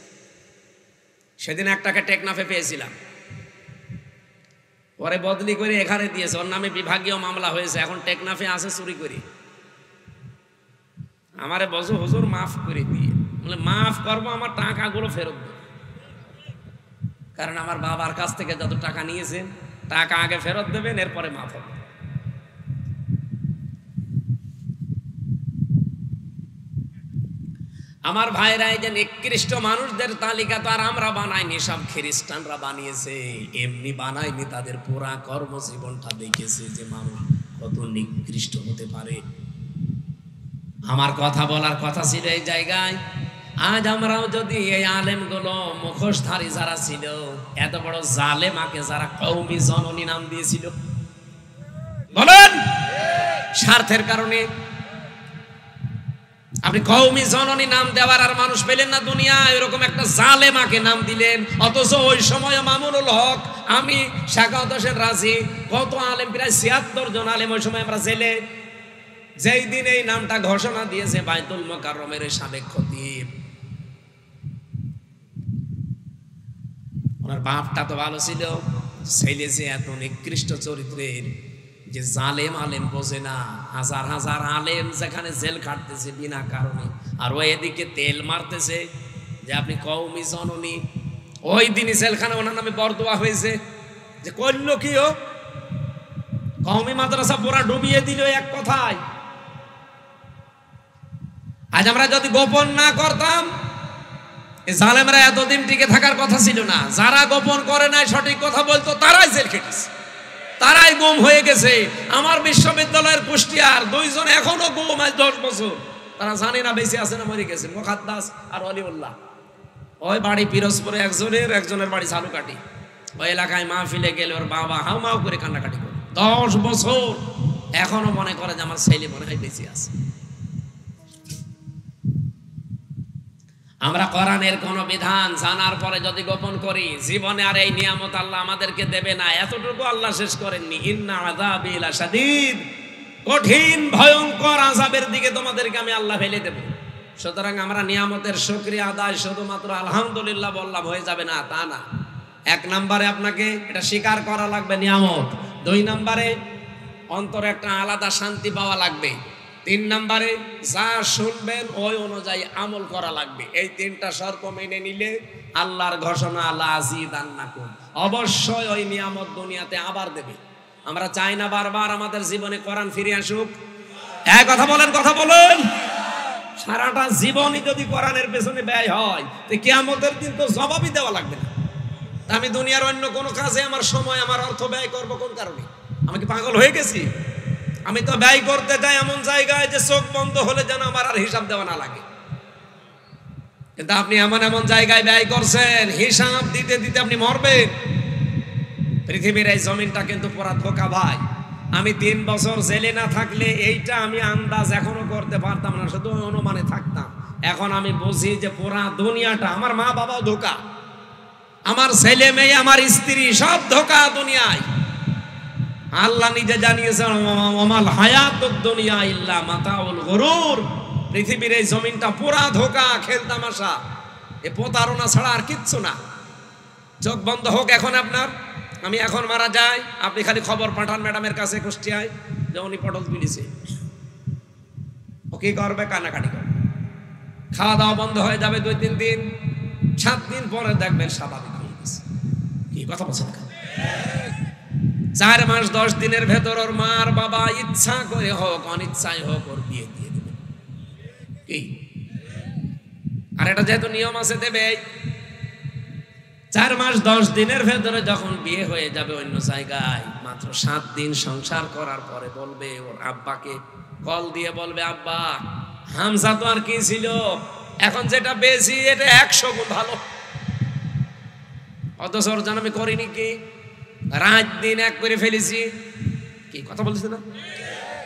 সেদিন একটাকে টেকনাফে পেয়েছিলাম, পরে বদলি করে এখানে দিয়েছে, ওর নামে বিভাগীয় মামলা হয়েছে, এখন টেকনাফে আছে চুরি করে। আমারে বলছো হুজুর মাফ করে দিয়ে, বলে মাফ করবো, আমার টাকাগুলো ফেরত দেব। কারণ আমার বাবার কাছ থেকে যত টাকা নিয়েছেন টাকা আগে ফেরত দেবেন, এরপরে মাফ হবে। আমার ভাইরা, এই যে নিকৃষ্ট মানুষদের তালিকা তো আর আমরা বানাইনি, সব খ্রিস্টানরা বানিয়েছে। এমনি বানায়নি, তাদের পুরা কর্মজীবনটা দেখেছে যে মানুষ কত নিকৃষ্ট হতে পারে। আমার কথা বলার কথা ছিল এই জায়গায়, আজ আমরাও যদি এই আলেমগুলো মুখোশধারী যারা ছিল, এত বড় জালেমাকে যারা কওমি জননী নাম দিয়েছিল, বলেন স্বার্থের কারণে আপনি কওমি জননী নাম দেওয়ার আর মানুষ পেলেন না দুনিয়ায়, এরকম একটা জালেমাকে নাম দিলেন। অথচ ওই সময় মামুনুল হক, আমি শাকাওয়াত হোসেন রাজি, কত আলেম, প্রায় ৭৬ জন আলেম ওই সময় আমরা জেলে। যেই দিন এই নামটা ঘোষণা দিয়েছে বাইতুল মোকাররমের সাবেক খতিব, ওনার বাপটা তো ভালো ছিল, ছেলে যে এত নিকৃষ্ট চরিত্রের, যে জালেম আলেম বোঝে না। হাজার হাজার আলেম যেখানে জেল খাটতেছে বিনা কারণে, আর ওই এদিকে তেল মারতেছে যে আপনি কওমি জননী। ওই দিনই জেলখানে ওনার নামে বরদোয়া হয়েছে যে করলো কি, ও কওমি মাদ্রাসা পুরা ডুবিয়ে দিল এক কথায়। আজ আমরা যদি গোপন না করতাম, এই জালেমরা এতদিন টিকে থাকার কথা ছিল না। যারা গোপন করে নাই, সঠিক কথা বলতো, তারাই জেল খেটেছে, তারাই গুম হয়ে গেছে। আমার বিশ্ববিদ্যালয়ের কুষ্টিয়ার 2 জন এখনো গুম, আজ 10 বছর। তারা জানে না বেঁচে আছে না মরে গেছে, মুখাদ্দাস আর অলিউল্লাহ। ওই বাড়ি পিরোজপুরে একজনের বাড়ি ঝালুকাঠি। ওই এলাকায় মাহফিলে গেলে ওর বাবা হাউমাউ করে কান্নাকাটি করে, 10 বছর এখনো মনে করে যে আমার ছেলে মনে হয় বেঁচে আছে। আমরা কোরআনের কোন বিধান জানার পরে যদি গোপন করি, জীবনে আর এই নিয়ামত আল্লাহ আমাদেরকে দেবে না, এতটুকু আল্লাহ শেষ করেননি। ইন্না আযাবি লাশাদীদ, কঠিন ভয়ঙ্কর আযাবের দিকে তোমাদেরকে আমি আল্লাহ ফেলে দেব। সুতরাং আমরা নিয়ামতের শুকরিয়া আদায় শুধুমাত্র আলহামদুলিল্লাহ বললাম হয়ে যাবে না, তা না। 1 নম্বরে আপনাকে এটা স্বীকার করা লাগবে নিয়ামত। 2 নম্বরে অন্তরে একটা আলাদা শান্তি পাওয়া লাগবে। 3 নম্বরে যা শুনবেন ওই অনুযায়ী আমল করা লাগবে। এই 3টা শর্ত মেনে নিলে আল্লাহর ঘোষণা লাযিদান্নাকুম, অবশ্যই ওই নিয়ামত দুনিয়াতে আবার দেবে। আমরা চাই না বারবার আমাদের জীবনে কোরআন ফিরে আসুক। এক কথা বলেন, কথা বলেন। সারাটা জীবনই যদি কোরআনের পেছনে ব্যয় হয়, তো কিয়ামতের দিন তো জবাবই দেওয়া লাগবে না। আমি দুনিয়ার অন্য কোনো কাজে আমার সময়, আমার অর্থ ব্যয় করবো কোন কারণে? আমি কি পাগল হয়ে গেছি? আমি তো ব্যয় করতে যাই এমন জায়গায় যে চোখ বন্ধ হলে যেন আমার আর হিসাব দেওয়া না লাগে। কিন্তু আপনি এমন এমন জায়গায় ব্যয় করছেন, হিসাব দিতে দিতে আপনি মরবেন। পৃথিবীর এই জমিনটা কিন্তু পুরা ধোঁকা ভাই। আমি 3 বছর জেলে না থাকলে এইটা আমি আন্দাজ এখনো করতে পারতাম না, শুধু অনুমানে থাকতাম। এখন আমি বুঝি যে পুরা দুনিয়াটা, আমার মা বাবাও ধোঁকা, আমার ছেলে মেয়ে, আমার স্ত্রী, সব ধোঁকা দুনিয়ায়। আল্লাহ নিজে জানিয়েছেন, ওমাল হায়াতুদ দুনিয়া ইল্লা মাতাউল গুরুর। পৃথিবীর এই জমিনটা পুরা ধোঁকা, খেলতামাশা, এ প্রতারণা ছাড়া আর কিচ্ছু না। চোখ বন্ধ হোক এখন আপনার, আমি এখন মারা যাই, আপনি খালি খবর পাঠান ম্যাডামের কাছে কুষ্টিয়ায় যে উনি পটল তুলেছে। ও কি করবে? কান্নাকাটি করবে। খাওয়া দাওয়া বন্ধ হয়ে যাবে 2-3 দিন, 7 দিন পরে দেখবেন স্বাভাবিক হয়ে গেছে। কি কথা বলছেন? 4 মাস 10 দিনের ভেতর ওর মার বাবা ইচ্ছা করে হোক অনিচ্ছায় হোক ওর বিয়ে দিয়ে দেবে। কি? আর এটা যেহেতু নিয়ম আছে দেবে। 4 মাস 10 দিনের ভেতরে যখন বিয়ে হয়ে যাবে অন্য জায়গায়, মাত্র 7 দিন সংসার করার পরে বলবে, ওর আব্বাকে কল দিয়ে বলবে, আব্বা হামজা তো আর কি ছিল, এখন যেটা পেয়েছি এটা 100 গুণ ভালো। অথচ ওর জন্য আমি করিনি কি, রাত দিন এক করে ফেলেছি। কি কথা বলছি না?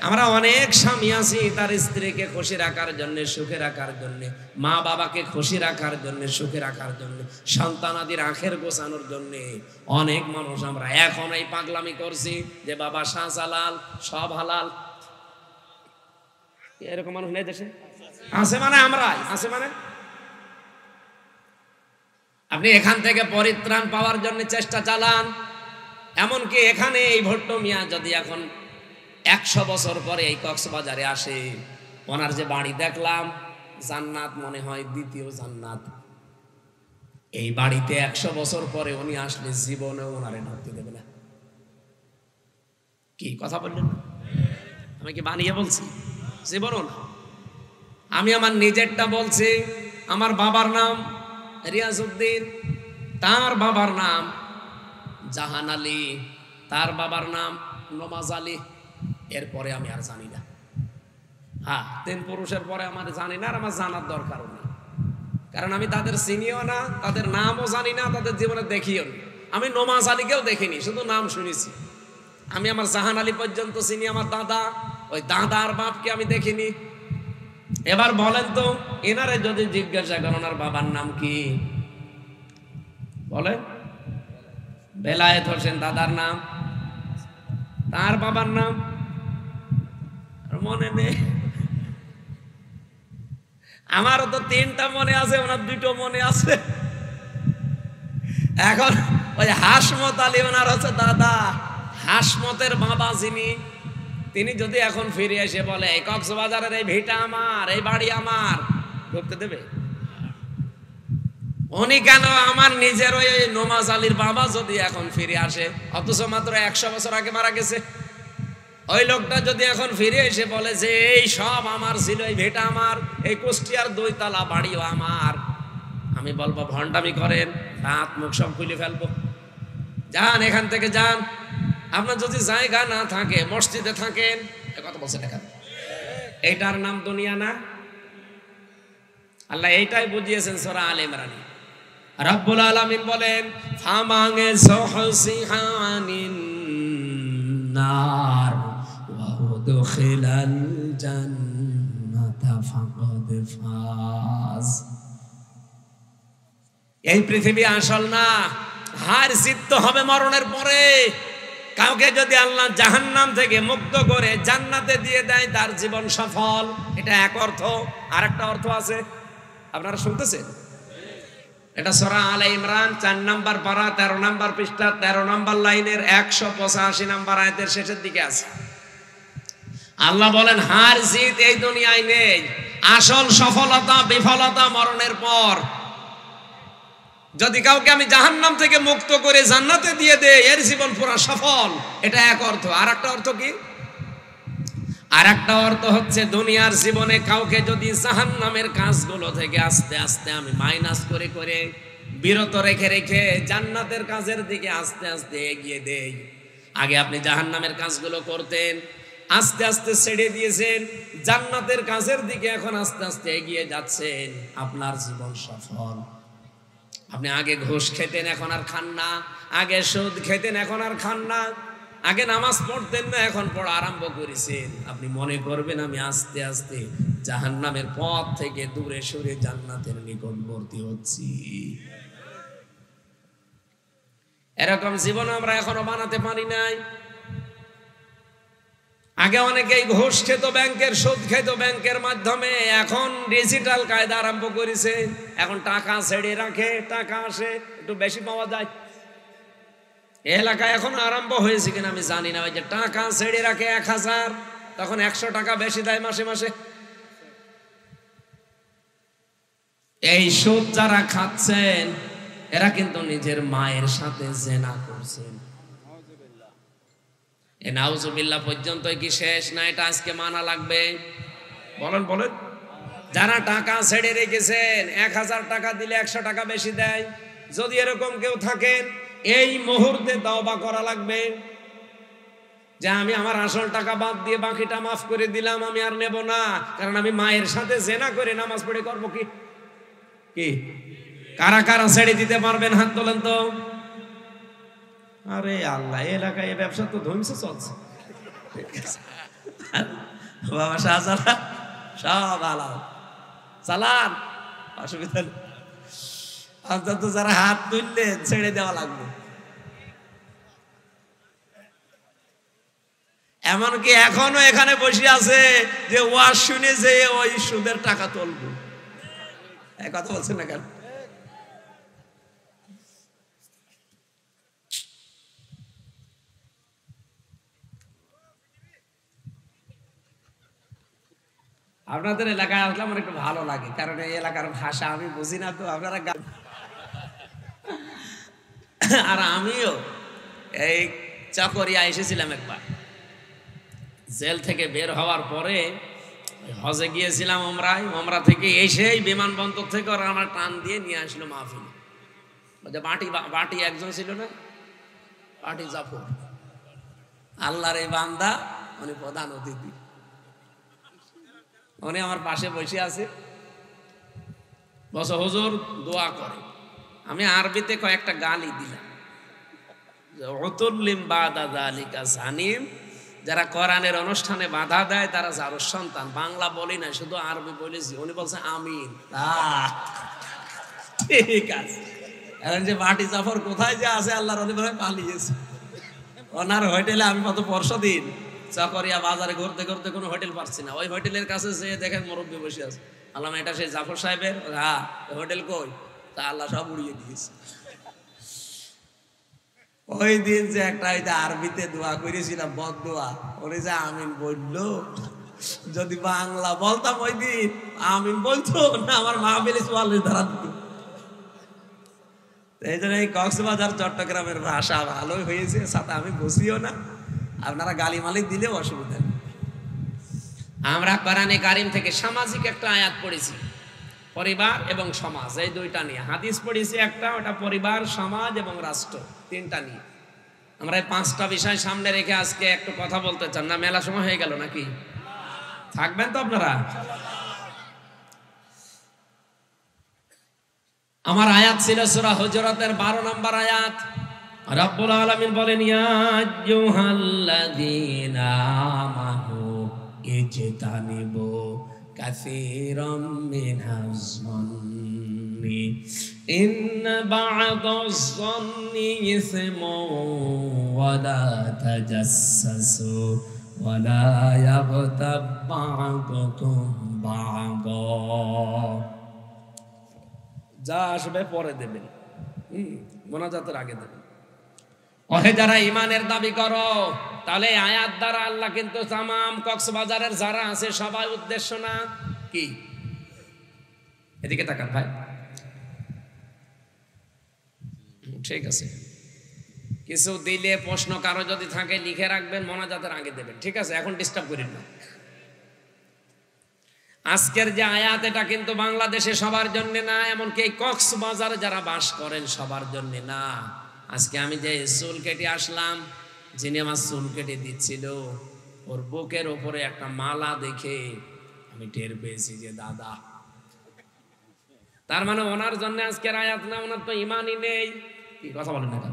আমরা অনেক স্বামী আছি তার স্ত্রীকে খুশি রাখার জন্য, সুখে রাখার জন্য, মা বাবাকে খুশি রাখার জন্য, সুখে রাখার জন্য, সন্তানাদির আখের গোছানোর জন্য অনেক মানুষ আমরা এখন এই পাগলামি করছি যে বাবা শাহজালাল সব হালাল। এরকম মানুষ নেই দেশে? আছে মানে আমরাই আছে মানে। আপনি এখান থেকে পরিত্রাণ পাওয়ার জন্য চেষ্টা চালান। এমনকি এখানে এই ভট্ট মিয়া যদি এখন 100 বছর পরে এই কক্সবাজারে আসে, ওনার যে বাড়ি দেখলাম, জান্নাত মনে হয়, দ্বিতীয় জান্নাত। এই বাড়িতে 100 বছর পরে উনি আসলে জীবনেও ওনারে ঢুকতে দেবে না। কি কথা বললেন? আমি কি বানিয়ে বলছি? জীবনও না। আমি আমার নিজেরটা বলছি। আমার বাবার নাম রিয়াজউদ্দিন, তার বাবার নাম জাহান আলী, তার বাবার নাম নমাজ আলী। এরপরে আমি আর জানি না। হ্যাঁ, 3 পুরুষের পরে আমার জানি না, আর আমার জানার দরকারও নেই, কারণ আমি তাদের চিনিও না, তাদের নামও জানি না, তাদের জীবনে দেখিও নি। আমি নমাজ আলীকেও দেখিনি, শুধু নাম শুনেছি। আমি আমার জাহান আলী পর্যন্ত চিনি, আমার দাদা, ওই দাদার বাপকে আমি দেখিনি। এবার বলেন তো, এনারে যদি জিজ্ঞাসা করেন ওনার বাবার নাম কি, বলেন। বেলায়েত হোসেন দাদার নাম, তার বাবার নাম মনে নেই। আমারও তো 3টা মনে আছে, ওনার 2টো মনে আছে। এখন ওই হাসমত আলী ওনার হচ্ছে দাদা, হাসমতের বাবা যিনি, তিনি যদি এখন ফিরে এসে বলে এই কক্সবাজারের এই ভিটা আমার, এই বাড়ি আমার, ঢুকতে দেবে? উনি কেন, আমার নিজের ওই নমাজ আলীর বাবা যদি এখন ফিরে আসে, অথচ মাত্র 100 বছর আগে মারা গেছে, ওই লোকটা যদি এখন ফিরে এসে বলে যে এই সব আমার ছিল, এই ভিটা আমার, এই কুষ্টিয়ার 2 তলা বাড়িও আমার, আমি বলবো ভণ্ডামি করেন, দাঁত মুখ সব খুলে ফেলবো। যান এখান থেকে যান। আপনার যদি জায়গা না থাকে, মসজিদে থাকেন, কথা বলছে দেখেন, এইটার নাম দুনিয়া না? আল্লাহ এইটাই বুঝিয়েছেন সূরা আলে ইমরানে। রব্বুল আলামিন বলেন ফামাঙ্গে সুহসিহানিন নার ওয়া উদখিলাল জান্নাতা ফাকাদ ফাজ। এই পৃথিবী আসল না, হার জিত হবে মরণের পরে। কাউকে যদি আল্লাহ জাহান্নাম থেকে মুক্ত করে জান্নাতে দিয়ে দেয়, তার জীবন সফল, এটা এক অর্থ। আর একটা অর্থ আছে, আপনারা শুনতেছেন? এটা সূরা আলে ইমরান 4 নম্বর পারা 13 নম্বর পৃষ্ঠা 13 নম্বর লাইনের 185 নম্বর আয়াতের শেষের দিকে আছে। আল্লাহ বলেন হার জিত এই দুনিয়ায় নেই, আসল সফলতা বিফলতা মরণের পর। যদি কাউকে আমি জাহান্নাম থেকে মুক্ত করে জান্নাতে দিয়ে দেই, এর জীবন পুরো সফল, এটা এক অর্থ। আর একটা অর্থ কি? আর একটা অর্থ হচ্ছে দুনিয়ার জীবনে কাউকে যদি জাহান্নামের কাজগুলো থেকে আস্তে আস্তে আমি মাইনাস করে করে বিরত রেখে রেখে জান্নাতের কাজের দিকে আস্তে আস্তে এগিয়ে দেই। আগে আপনি জাহান্নামের কাজগুলো করতেন, আস্তে আস্তে ছেড়ে দিয়েছেন, জান্নাতের কাজের দিকে এখন আস্তে আস্তে এগিয়ে যাচ্ছেন, আপনার জীবন সফল। আপনি আগে ঘুষ খেতেন, এখন আর খান না। আগে সুদ খেতেন, এখন আর খান না। আগে নামাজ পড়তেন না, এখন পড়া আরম্ভ করেছেন। আপনি মনে করবেন আমি আস্তে আস্তে জাহান্নামের পথ থেকে দূরে সরে জান্নাতের নিকটবর্তী হচ্ছি। এরকম জীবন আমরা এখনো বানাতে পারি নাই। আগে অনেকেই ঘুষ খেত ব্যাংকের, সুদ খেত ব্যাংকের মাধ্যমে, এখন ডিজিটাল কায়দা আরম্ভ করেছে। এখন টাকা ছেড়ে রাখে, টাকা আসে, একটু বেশি পাওয়া যায়। এলাকায় এখন আরম্ভ হয়েছে কিনা আমি জানি না, ওই যে টাকা ছেড়ে রাখে 1000, তখন 100 টাকা বেশি দেয় মাসে মাসে। এই সুদ যারা খাচ্ছেন, এরা কিন্তু নিজের মায়ের সাথে জেনা করছেন। এ নাউজুবিল্লাহ পর্যন্ত কি শেষ না? এটা আজকে মানা লাগবে। বলেন বলেন। যারা টাকা ছেড়ে রেখেছেন, 1000 টাকা দিলে 100 টাকা বেশি দেয়। যদি এরকম কেউ থাকেন, এই মুহূর্তে তওবা করা লাগবে যে আমি আমার আসল টাকা বাদ দিয়ে বাকিটা মাফ করে দিলাম, আমি আর নেব না। কারণ আমি মায়ের সাথে জেনা করে নামাজ পড়ে করবো কি? কি কারা কারা ছেড়ে দিতে পারবেন? হাত তোলেন তো। আরে আল্লাহ, এলাকায় এই ব্যবসা তো ধ্বংসে চলছে। বাবা শাহজালাল সব আলাদা চালান, অসুবিধা নেই। অন্তত যারা হাত তুললে ছেড়ে দেওয়া লাগবে। এমনকি এখনো এখানে বসে আছে যে ওয়াজ শুনে যে ওই সুদের টাকা তুলবো। কথা বলছেন না কেন? আপনাদের এলাকায় আসলে আমার একটু ভালো লাগে, কারণ এই এলাকার ভাষা আমি বুঝি না, তো আপনারা আর আমিও এই চকরিয়া এসেছিলাম একবার। জেল থেকে বের হওয়ার পরে হজে গিয়েছিলাম ওমরায়, ওমরা থেকে এসেই বিমানবন্দর থেকে ওরা আমার টান দিয়ে নিয়ে আসলো মাহফিল। বাটি বাটি একজন ছিল না, বাটি জাফর, আল্লাহর এই বান্দা, উনি প্রধান অতিথি। উনি আমার পাশে বসে আছে, বসে হুজুর দোয়া করে। আমি আরবিতে কয়েকটা গালি দিলাম, উতুল্লিম বাদা যালিকা সানিম, যারা কোরআনের অনুষ্ঠানে বাধা দেয় তারা যার সন্তান। বাংলা বলি না, শুধু আরবি বলেছি। উনি বলছে আমিন। ঠিক আছে, এখন যে বাটি জাফর কোথায় যে আছে আল্লাহর ওলি ভাই পালিয়েছে। ওনার হোটেলে আমি কত পরশু দিন চকরিয়া বাজারে ঘুরতে ঘুরতে কোনো হোটেল পাচ্ছি না, ওই হোটেলের কাছে যেয়ে দেখেন মুরব্বী বসে আছে। আল্লাহ এটা সেই জাফর সাহেবের? হ্যাঁ। হোটেল কই? তা আল্লাহ সব উড়িয়ে দিয়েছে। ওই দিন যে একটা আরবিতে দোয়া করেছিলাম, বদ দোয়া, ওরে যে আমিন বললো, যদি বাংলা বলতাম ওই দিন আমিন বলতো না, আমার মা বেলে চুয়াল্লিশ ধারা দিত। এই জন্য এই কক্সবাজার চট্টগ্রামের ভাষা ভালোই হয়েছে, সাথে আমি বসিও না, আপনারা গালি মালিক দিলেও অসুবিধা নেই। আমরা কোরআনে কারিম থেকে সামাজিক একটা আয়াত পড়েছি, পরিবার এবং সমাজ, এই দুইটা নিয়ে। হাদিস পড়েছি একটা, ওটা পরিবার, সমাজ এবং রাষ্ট্র, তিনটা নিয়ে। আমরা এই পাঁচটা বিষয় সামনে রেখে আজকে একটু কথা বলতে চান। না মেলা সময় হয়ে গেল নাকি? থাকবেন তো আপনারা? আমার আয়াত ছিল সূরা হুজুরাতের 12 নম্বর আয়াত। রব্বুল আলামিন বলেন, ইয়া আইয়ুহাল্লাযীনা আমানু ইজতানিবু কাসীরাম মিনাজ যন্নি ইন্না বা'দাজ যন্নি ইসমুন ওয়া লা তাজাসসু ওয়া লা ইয়াগতাব বা'দুকুম বা'দা। যা আসবে পরে দেবেন, মোনাজাতের আগে দেবেন। ওহে যারা ইমানের দাবি করো, তাহলে আয়াত দ্বারা আল্লাহ কিন্তু তামাম কক্সবাজারের যারা আছে সবাই উদ্দেশ্য না কি? এদিকে তাকান ভাই, ঠিক আছে? কিছু দিলে প্রশ্ন কারো যদি থাকে লিখে রাখবেন, মোনাজাতের আগে দেবেন, ঠিক আছে? এখন ডিস্টার্ব করেন না। আজকের যে আয়াত, এটা কিন্তু বাংলাদেশে সবার জন্য না, এমনকি এই কক্সবাজারে যারা বাস করেন সবার জন্য না। আজকে আমি যে চুল কেটে আসলাম, যিনি আমার চুল কেটে দিচ্ছিল, ওর বুকের ওপরে একটা মালা দেখে আমি টের পেয়েছি যে দাদা। তার মানে ওনার জন্য আজকের আয়াত না, ওনার তো ইমানই নেই। কি কথা বলেন না?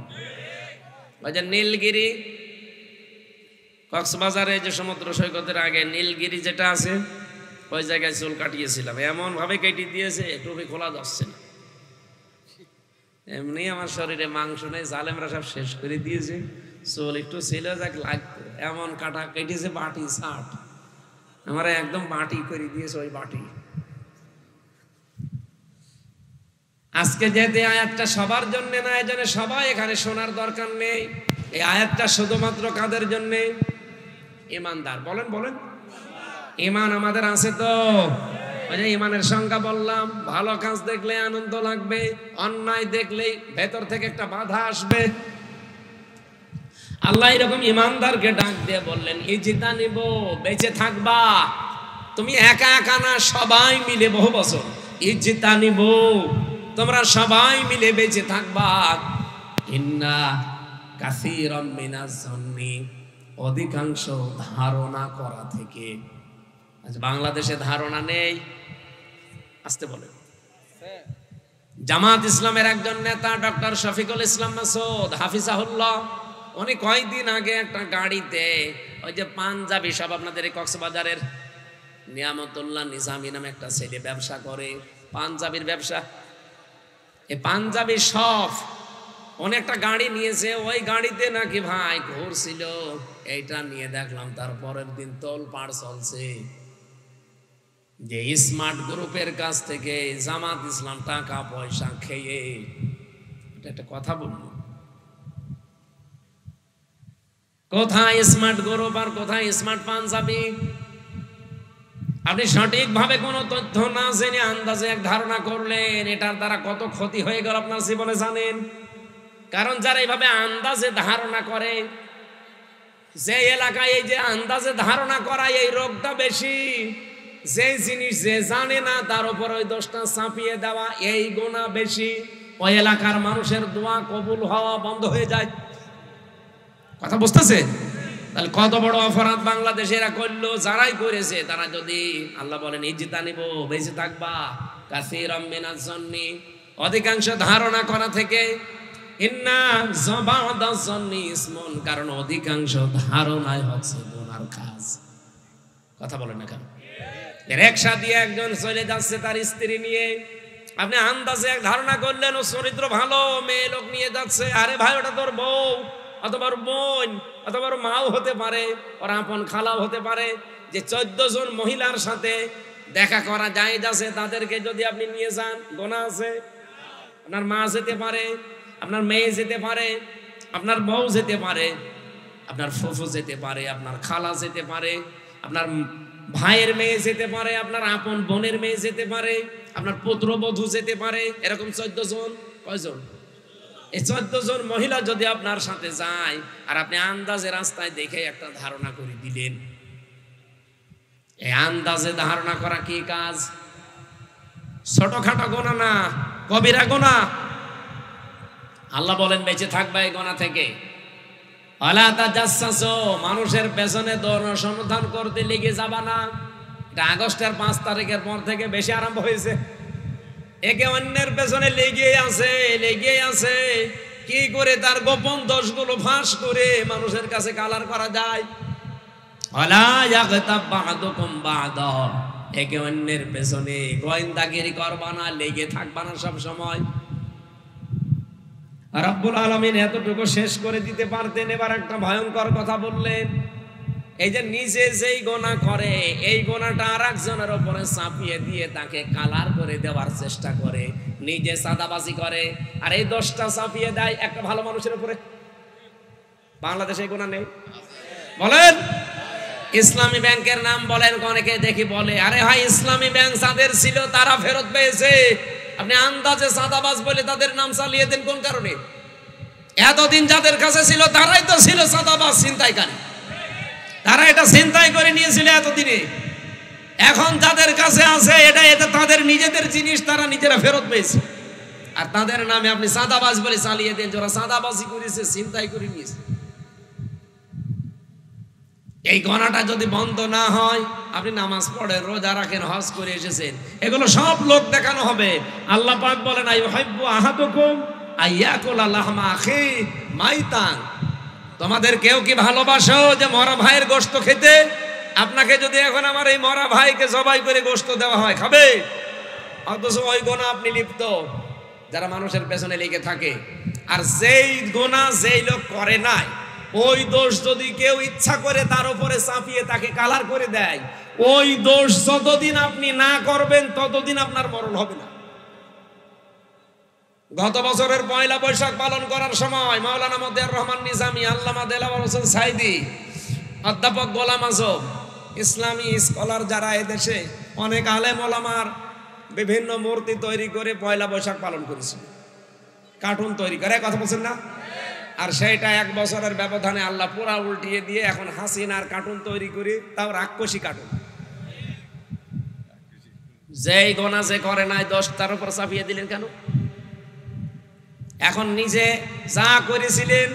ওই যে নীলগিরি, কক্সবাজারে যে সমুদ্র সৈকতের আগে নীলগিরি যেটা আছে, ওই জায়গায় চুল কাটিয়েছিলাম। এমন ভাবে কেটে দিয়েছে টুপি খোলা যাচ্ছে না। এমনি আমার শরীরে মাংস নেই, জালেমরা সব শেষ করে দিয়েছে। চুল একটু ছিল যাক লাগতো, এমন কাটা কেটেছে, বাটি ছাট আমার একদম বাটি করে দিয়েছে ওই বাটি। আজকে যেহেতু আয়াতটা সবার জন্য না, এই জন্য সবাই এখানে শোনার দরকার নেই। এই আয়াতটা শুধুমাত্র কাদের জন্য? ইমানদার। বলেন বলেন, ইমান আমাদের আছে তো? ওই যে ইমানের সংজ্ঞা বললাম, ভালো কাজ দেখলে আনন্দ লাগবে, অন্যায় দেখলেই ভেতর থেকে একটা বাধা আসবে। আল্লাহ এরকম ইমানদারকে ডাক দিয়ে বললেন, ইজতানিব, বেঁচে থাকবা। তুমি একা একা না, সবাই মিলে, বহু বছর। ইজতানিব, তোমরা সবাই মিলে বেঁচে থাকবা। ইন্না কাসীরাম মিনাজ যন্নি, অধিকাংশ ধারণা করা থেকে। আজ বাংলাদেশে ধারণা নেই, আসতে বলে। জামাত ইসলামের একজন নেতা ডক্টর শফিকুল ইসলাম মাসুদ হাফিজাহুল্লাহ, উনি কয়েকদিন আগে একটা গাড়িতে ওই যে পাঞ্জাবি সব, আপনাদের এই কক্সবাজারের নিয়ামতুল্লাহ নিজামী নামে একটা ছেলে ব্যবসা করে, পাঞ্জাবির ব্যবসা। এই পাঞ্জাবি সব উনি একটা গাড়ি নিয়েছে, ওই গাড়িতে নাকি ভাই ঘুরছিল। এইটা নিয়ে দেখলাম তারপরের দিন তোলপাড় চলছে যে স্মার্ট গ্রুপের কাছ থেকে জামাত ইসলাম টাকা পয়সা খেয়ে। এটা একটা কথা বলল, কোথায় স্মার্ট গ্রুপ আর কোথায় স্মার্ট পাঞ্জাবি? আপনি সঠিকভাবে কোনো তথ্য না জেনে আন্দাজে এক ধারণা করলেন, এটার দ্বারা কত ক্ষতি হয়ে গেল আপনার জীবনে জানেন? কারণ যারা এইভাবে আন্দাজে ধারণা করে, যে এলাকায় এই যে আন্দাজে ধারণা করা, এই রোগটা বেশি। যে জিনিস যে জানে না তার উপর ওই দোষটা চাপিয়ে দেওয়া, এই গুনাহ বেশি। ওই এলাকার মানুষের দোয়া কবুল হওয়া বন্ধ হয়ে যায়। কথা বুঝতেছে? তাহলে কত বড় অপরাধ বাংলাদেশে এরা করলো। যারাই করেছে তারা যদি আল্লাহ বলেন ইজ্জিতা নিব, বেঁচে থাকবা, কাসীরাম মিনাজ জন্নি, অধিকাংশ ধারণা করা থেকে, ইন্না যাবাদাজ জন্নি ইসমুন, কারণ অধিকাংশ ধারণাই হচ্ছে গুনার কাজ। কথা বলেন না কেন? রিকশা দিয়ে একজন চলে যাচ্ছে তার স্ত্রী নিয়ে, আপনি আন্দাজে এক ধারণা করলেন ও চরিত্র ভালো, মেয়ে লোক নিয়ে যাচ্ছে, আরে ভাই ওটা তোর বউ অথবা বোন অথবা মাও হতে পারে, ওর আপন খালাও হতে পারে। যে 14 জন মহিলার সাথে দেখা করা যায় যাচ্ছে, তাদেরকে যদি আপনি নিয়ে যান, গুনাহ আছে। আপনার মা যেতে পারে, আপনার মেয়ে যেতে পারে, আপনার বউ যেতে পারে, আপনার ফুফু যেতে পারে, আপনার খালা যেতে পারে, আপনার ভাইয়ের মেয়ে যেতে পারে, আপনার আপন বোনের মেয়ে যেতে পারে, আপনার পুত্রবধূ যেতে পারে। এরকম 14 জন, কয়জন? এই 14 জন মহিলা যদি আপনার সাথে যায়, আর আপনি আন্দাজে রাস্তায় দেখে একটা ধারণা করে দিলেন, এই আন্দাজে ধারণা করা কি কাজ? ছোটখাটো গুনাহ না, কবিরা গুনাহ। আল্লাহ বলেন বেঁচে থাকবে এই গুনাহ থেকে। ওয়ালা তাজাসসু, মানুষের পেছনে অনুসন্ধান করতে লেগে যাবা না। এটা আগস্টের 5 তারিখের পর থেকে বেশি আরম্ভ হয়েছে। একে অন্যের পেছনে লেগে আছে কি করে তার গোপন দোষগুলো ফাঁস করে মানুষের কাছে কালার করা যায়। ওয়ালা ইয়াগতাব বা'দুকুম বা'দা, একে অন্যের পেছনে গোয়েন্দাগিরি করবা না, লেগে থাকবা না সব সময়। রব্বুল আলামিন এতটুকু শেষ করে দিতে পারতেন, এবার একটা ভয়ঙ্কর কথা বললেন। এই যে নিজে যেই গুনাহ করে, এই গুনাহটা আরেকজনের উপরে চাপিয়ে দিয়ে তাকে কালার করে দেওয়ার চেষ্টা করে, নিজে সাদাবাজি করে, আর এই দোষটা চাপিয়ে দেয় একটা ভালো মানুষের উপরে। বাংলাদেশে এই গুনাহ নেই? বলেন। ইসলামী ব্যাংকের নাম বলেন, অনেকে দেখি বলে আরে ভাই ইসলামী ব্যাংক যাদের ছিল তারা ফেরত পেয়েছে। আপনি আন্দাজে সাদাবাজ বলে তাদের নাম চালিয়ে দেন কোন কারণে? এতদিন যাদের কাছে ছিল তারাই তো ছিল সাদাবাজ, ছিনতাইকারী। তারা এটা ছিনতাই করে নিয়েছিল এতদিনে। এখন যাদের কাছে আছে এটা তাদের নিজেদের জিনিস, তারা নিজেরা ফেরত পেয়েছে, আর তাদের নামে আপনি সাদাবাজ বলে চালিয়ে দেন। যারা সাদাবাজি করেছে, ছিনতাই করে নিয়েছে। এই গুনাহটা যদি বন্ধ না হয়, আপনি নামাজ পড়েন, রোজা রাখেন, হজ করে এসেছেন, এগুলো সব লোক দেখানো হবে। আল্লাহ পাক বলেন আইয়ুহিব্বু আহাদুকুম আইয়াকুলা লাহমা আখি মাইতান, তোমাদের কেউ কি ভালোবাসো যে মরা ভাইয়ের গোশত খেতে? আপনাকে যদি এখন আমার এই মরা ভাইকে জবাই করে গোশত দেওয়া হয়, খাবে? অথচ ওই গুনাহ আপনি লিপ্ত, যারা মানুষের পেছনে লেগে থাকে। আর যেই গুনাহ যেই লোক করে নাই, ওই দোষ যদি কেউ ইচ্ছা করে তার উপরে চাপিয়ে তাকে কালার করে দেয়, ওই দোষ যতদিন আপনি না করবেন ততদিন আপনার মরণ হবে না। গত বছরের 1 বৈশাখ পালন করার সময় মাওলানা মতিয়ার রহমান নিজামী, আল্লামা দেলাওয়ার হোসেন সাইদি, অধ্যাপক গোলাম আজম, ইসলামী স্কলার যারা এদেশে, অনেক আলেম ওলামার বিভিন্ন মূর্তি তৈরি করে 1 বৈশাখ পালন করেছে, কার্টুন তৈরি করে, কথা বলছেন না? আর সেইটা 1 বছরের ব্যবধানে আল্লাহ পুরা উল্টিয়ে দিয়ে এখন হাসিনার কার্টুন তৈরি করে, তাও রাক্ষসী কার্টুন। যেই গোনা যে করে নাই, 10 তার উপর চাপিয়ে দিলেন কেন? এখন নিজে যা করেছিলেন,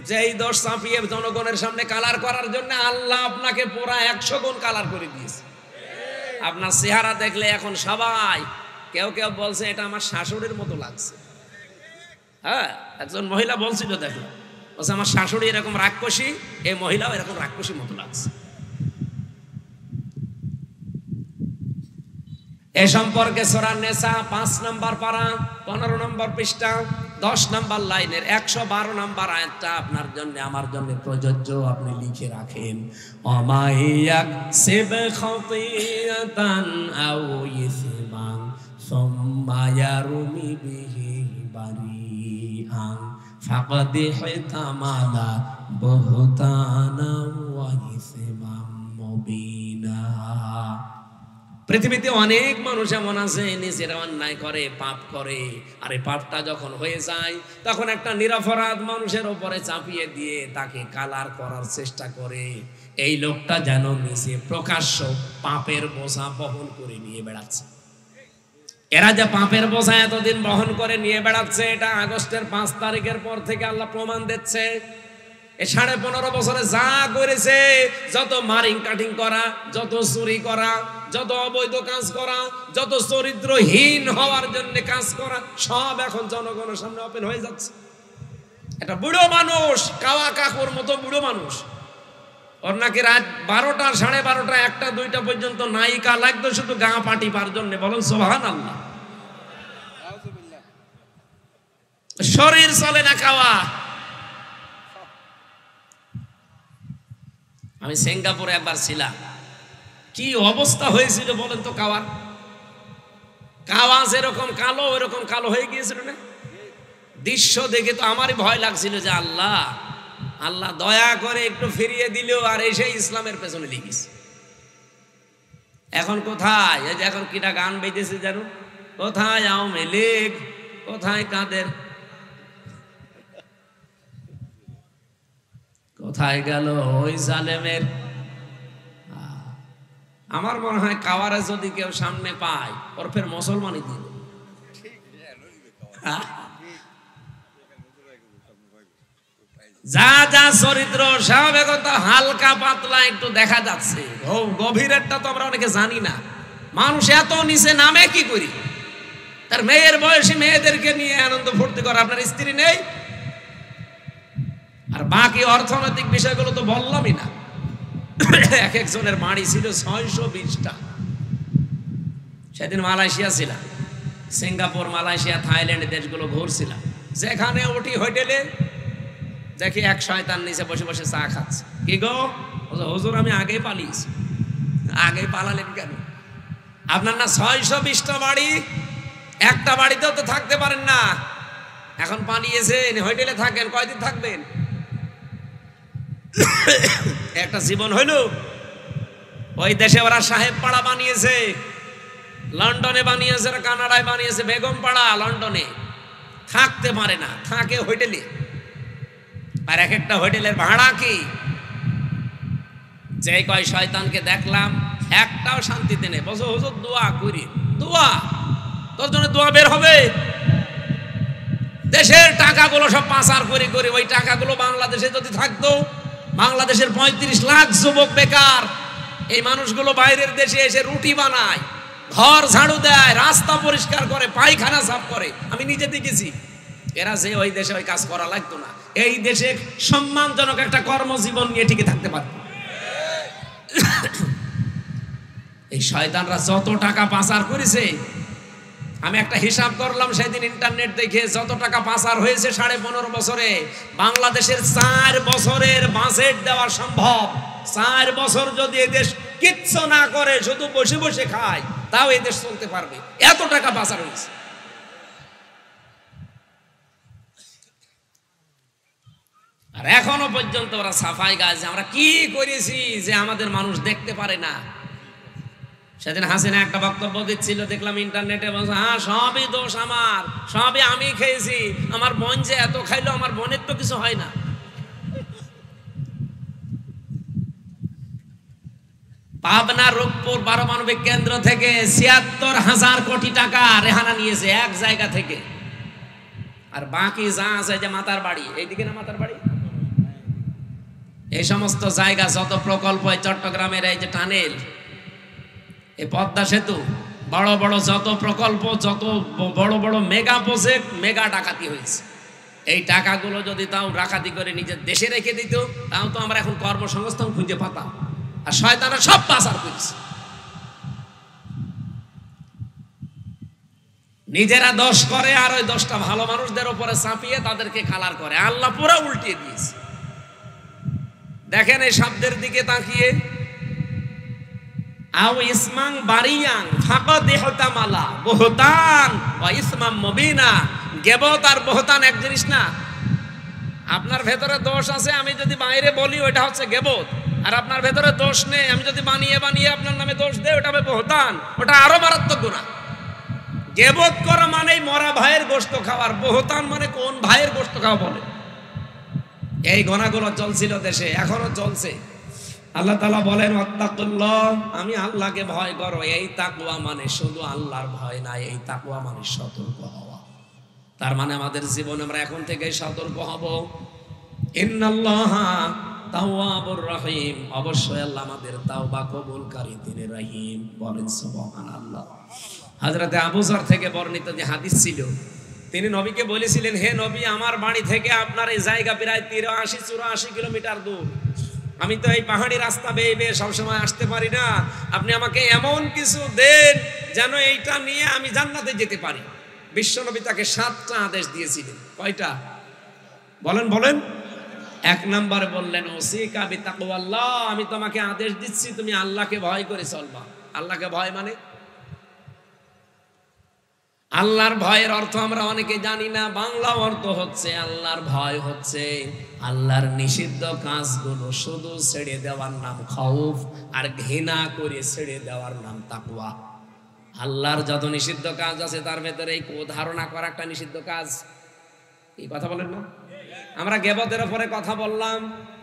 যেই দোষ চাপিয়ে জনগণের সামনে কালার করার জন্য আল্লাহ আপনাকে পুরা 100 গুণ কালার করে দিয়েছে। আপনার চেহারা দেখলে এখন সবাই, কেউ কেউ বলছে এটা আমার শাশুড়ির মতো লাগছে। হ্যাঁ, একজন মহিলা বলছিল, দেখো বলছে আমার শাশুড়ি এরকম রাক্ষসী, এই মহিলাও এরকম রাক্ষসী মতো লাগছে। এ সম্পর্কে সূরা নিসা 5 নম্বর পারা 15 নম্বর পৃষ্ঠা 10 নম্বর লাইনের 112 নম্বর আয়াতটা আপনার জন্য আমার জন্য প্রযোজ্য, আপনি লিখে রাখেন। অমাইয়াক সিব খাতিয়াতান আও ইসমান সুম্মা ইয়ারমি বিহি বারিআন ফাকাদ হিতামালা বুহতানা ওয়া ইসমান মুবিনা। পৃথিবীতে অনেক মানুষ এমন আছে নিজেরা অন্যায় করে, পাপ করে, আর এই পাপটা যখন হয়ে যায় তখন একটা নিরপরাধ মানুষের উপরে চাপিয়ে দিয়ে তাকে কালার করার চেষ্টা করে। এই লোকটা যেন নিজে প্রকাশ্য পাপের বোঝা বহন করে নিয়ে বেড়াচ্ছে। এরা যে পাপের বোঝা এতদিন বহন করে নিয়ে বেড়াচ্ছে, এটা আগস্টের 5 তারিখের পর থেকে আল্লাহ প্রমাণ দিচ্ছে। এই 15.5 বছরে যা করেছে, যত মারিং কাটিং করা, যত চুরি করা, যত অবৈধ কাজ করা, যত চরিত্রহীন হওয়ার জন্য কাজ করা, সব এখন জনগণের সামনে ওপেন হয়ে যাচ্ছে। একটা বুড়ো মানুষ, কাওয়া কাকুর মতো বুড়ো মানুষ, ওর নাকি রাত 12টা, 12:30, 1টা, 2টা পর্যন্ত নায়িকা লাগতো শুধু গা পাটিবার জন্য। বলুন সুবহানাল্লাহ। শরীর চলে না খাওয়া। আমি সিঙ্গাপুরে একবার ছিলাম, কি অবস্থা হয়েছিল বলেন তো। কাওয়া যেরকম কালো ওইরকম কালো হয়ে গিয়েছিল না। দৃশ্য দেখে তো আমারই ভয় লাগছিল যে আল্লাহ আল্লাহ দয়া করে একটু ফিরিয়ে দিলেও, আর এসে ইসলামের পেছনে লেগেছ। এখন কোথায়, এই যে এখন কিটা গান বেজেছে জানো, কোথায় আওয়ামী লীগ, কোথায় কাদের, কোথায় গেল ওই জালেমের। আমার মনে হয় কাওয়ারে যদি কেউ সামনে পায়, ওর ফের মুসলমানই দিল। যা যা চরিত্র স্বাভাবিকতা হালকা পাতলা একটু দেখা যাচ্ছে, গভীরেরটা তো আমরা অনেকে জানি না। মানুষ এত নিচে নামে কি করি? তার মেয়ের বয়সী মেয়েদেরকে নিয়ে আনন্দ ফুর্তি করে, আপনার স্ত্রী নেই। আর বাকি অর্থনৈতিক বিষয়গুলো তো বললামই না। এক একজনের বাড়ি ছিল 620টা। সেদিন মালয়েশিয়া ছিলাম, সিঙ্গাপুর, মালয়েশিয়া, থাইল্যান্ড দেশগুলো ঘুরছিলাম। যেখানে উঠি হোটেলে দেখি এক শয়তান নিচে বসে বসে চা খাচ্ছে। কি গো হুজুর, আমি আগেই পালিয়েছি। আগেই পালালেন কেন? আপনার না 620টা বাড়ি, একটা বাড়িতেও তো থাকতে পারেন না। এখন পালিয়েছেন, হোটেলে থাকেন, কয়দিন থাকবেন? একটা জীবন হইল। ওই দেশে ওরা সাহেব পাড়া বানিয়েছে, লন্ডনে বানিয়েছে, কানাডায় বানিয়েছে, বেগম পাড়া লন্ডনে। থাকতে পারে না, থাকে হোটেলে। আর এক একটা হোটেলের ভাড়া কি! যে কয় শয়তানকে দেখলাম একটাও শান্তিতে নেই। বলছো হুজুর দোয়া করি, দোয়া তোর জন্য দোয়া বের হবে। দেশের টাকাগুলো সব পাচার করে করে, ওই টাকাগুলো বাংলাদেশে যদি থাকতো, বাংলাদেশের 35 লাখ যুবক বেকার। এই মানুষগুলো বাইরের দেশে এসে রুটি বানায়, ঘর ঝাড়ু দেয়, রাস্তা পরিষ্কার করে, পায়খানা সাফ করে। আমি নিজে দেখেছি। এরা যে ওই দেশে ওই কাজ করা লাগতো না, এই দেশে সম্মানজনক একটা কর্মজীবন নিয়ে টিকে থাকতে পারত। এই শয়তানরা যত টাকা পাচার করেছে, আমি একটা হিসাব করলাম সেদিন ইন্টারনেট দেখে, যত টাকা পাচার হয়েছে 15.5 বছরে, বাংলাদেশের 4 বছরের বাজেট দেওয়া সম্ভব। 4 বছর যদি এদেশ কিচ্ছু না করে, শুধু বসে বসে খায়, তাও এদেশ চলতে পারবে। এত টাকা পাচার হয়েছে। আর এখনো পর্যন্ত ওরা সাফাই গাছে, আমরা কি করেছি যে আমাদের মানুষ দেখতে পারে না। সেদিন হাসিনা একটা বক্তব্য দিচ্ছিল, দেখলাম ইন্টারনেটে, বলছে হ্যাঁ সবই দোষ আমার, সবই আমি খেয়েছি, আমার বোন যে এত খাইলো, আমার বোনের তো কিছু হয় না। পাবনা রূপপুর পারমাণবিক কেন্দ্র থেকে ৭৬,০০০ কোটি টাকা রেহানা নিয়েছে এক জায়গা থেকে। আর বাকি যা আছে, যে মাতার বাড়ি, এইদিকে না মাতার বাড়ি, এই সমস্ত জায়গা যত প্রকল্প, চট্টগ্রামের এই যে টানেল, এই পদ্মা সেতু, বড় বড় যত প্রকল্প, যত বড় বড় মেগা প্রজেক্ট, মেগা ডাকাতি হয়েছে। এই টাকাগুলো যদি তাও ডাকাতি করে নিজের দেশে রেখে দিত, তাও তো আমরা এখন কর্মসংস্থান খুঁজে পাতাম। আর শয়তানরা সব পাচার করেছে। নিজেরা দোষ করে, আর ওই দোষটা ভালো মানুষদের উপরে চাপিয়ে তাদেরকে কালার করে। আল্লাহ পুরো উল্টিয়ে দিয়েছে। দেখেন এই শব্দের দিকে তাকিয়ে, আও ইসমাং বারিয়াং ফাকাদ ইহতামালা বুহতান ওয়া ইসমাম মুবিনা। গীবত আর বুহতান এক জিনিস না। আপনার ভেতরে দোষ আছে, আমি যদি বাইরে বলি ওটা হচ্ছে গীবত। আর আপনার ভেতরে দোষ নেই, আমি যদি বানিয়ে বানিয়ে আপনার নামে দোষ দেই, ওটা হবে বুহতান। ওটা আরো মারাত্মক গুনাহ। গীবত করা মানেই মরা ভাইয়ের গোশত খাওয়ার, বুহতান মানে কোন ভাইয়ের গোশত খাওয়া বলে। এই গুনাহগুলো চলছিল দেশে, এখনো চলছে। আল্লাহ তাআলা বলেন ওয়াত্তাকুল্লাহ, আমি আল্লাহকে ভয় করো। এই তাকওয়া মানে শুধু আল্লাহর ভয় না, এই তাকওয়া মানে সতর্ক হওয়া। তার মানে আমাদের জীবনে আমরা এখন থেকেই সতর্ক হব। ইন্নাল্লাহা তাওয়াবুর রহিম, অবশ্যই আল্লাহ আমাদের তাওবা কবুলকারী, তিনি রহিম। বলেন সুবহানাল্লাহ। হযরতে আবু যর থেকে বর্ণিত যে হাদিস ছিল, তিনি নবীকে বলেছিলেন, হে নবী, আমার বাড়ি থেকে আপনার এই জায়গা প্রায় 83-84 কিলোমিটার দূর। আমি তো এই পাহাড়ি রাস্তা বেয়ে বেয়ে সবসময় আসতে পারি না। আপনি আমাকে এমন কিছু দেন যেন এইটা নিয়ে আমি জান্নাতে যেতে পারি। বিশ্বনবী তাকে 7টা আদেশ দিয়েছিলেন। কয়টা বলেন বলেন? 1 নম্বরে বললেন ওসিকা বিতাকওয়াল্লাহ, আমি তোমাকে আদেশ দিচ্ছি তুমি আল্লাহকে ভয় করে চলবা। আল্লাহকে ভয় মানে, আল্লাহর ভয়ের অর্থ আমরা অনেকে জানি না। বাংলা অর্থ হচ্ছে আল্লাহর ভয় হচ্ছে আল্লাহর নিষিদ্ধ কাজগুলো শুধু ছেড়ে দেওয়ার নাম খাউফ, আর ঘৃণা করে ছেড়ে দেওয়ার নাম তাকওয়া। আল্লাহর যত নিষিদ্ধ কাজ আছে তার ভেতরে এই ধারণা করা একটা নিষিদ্ধ কাজ। এই কথা বলেন না? আমরা গীবতের উপরে কথা বললাম,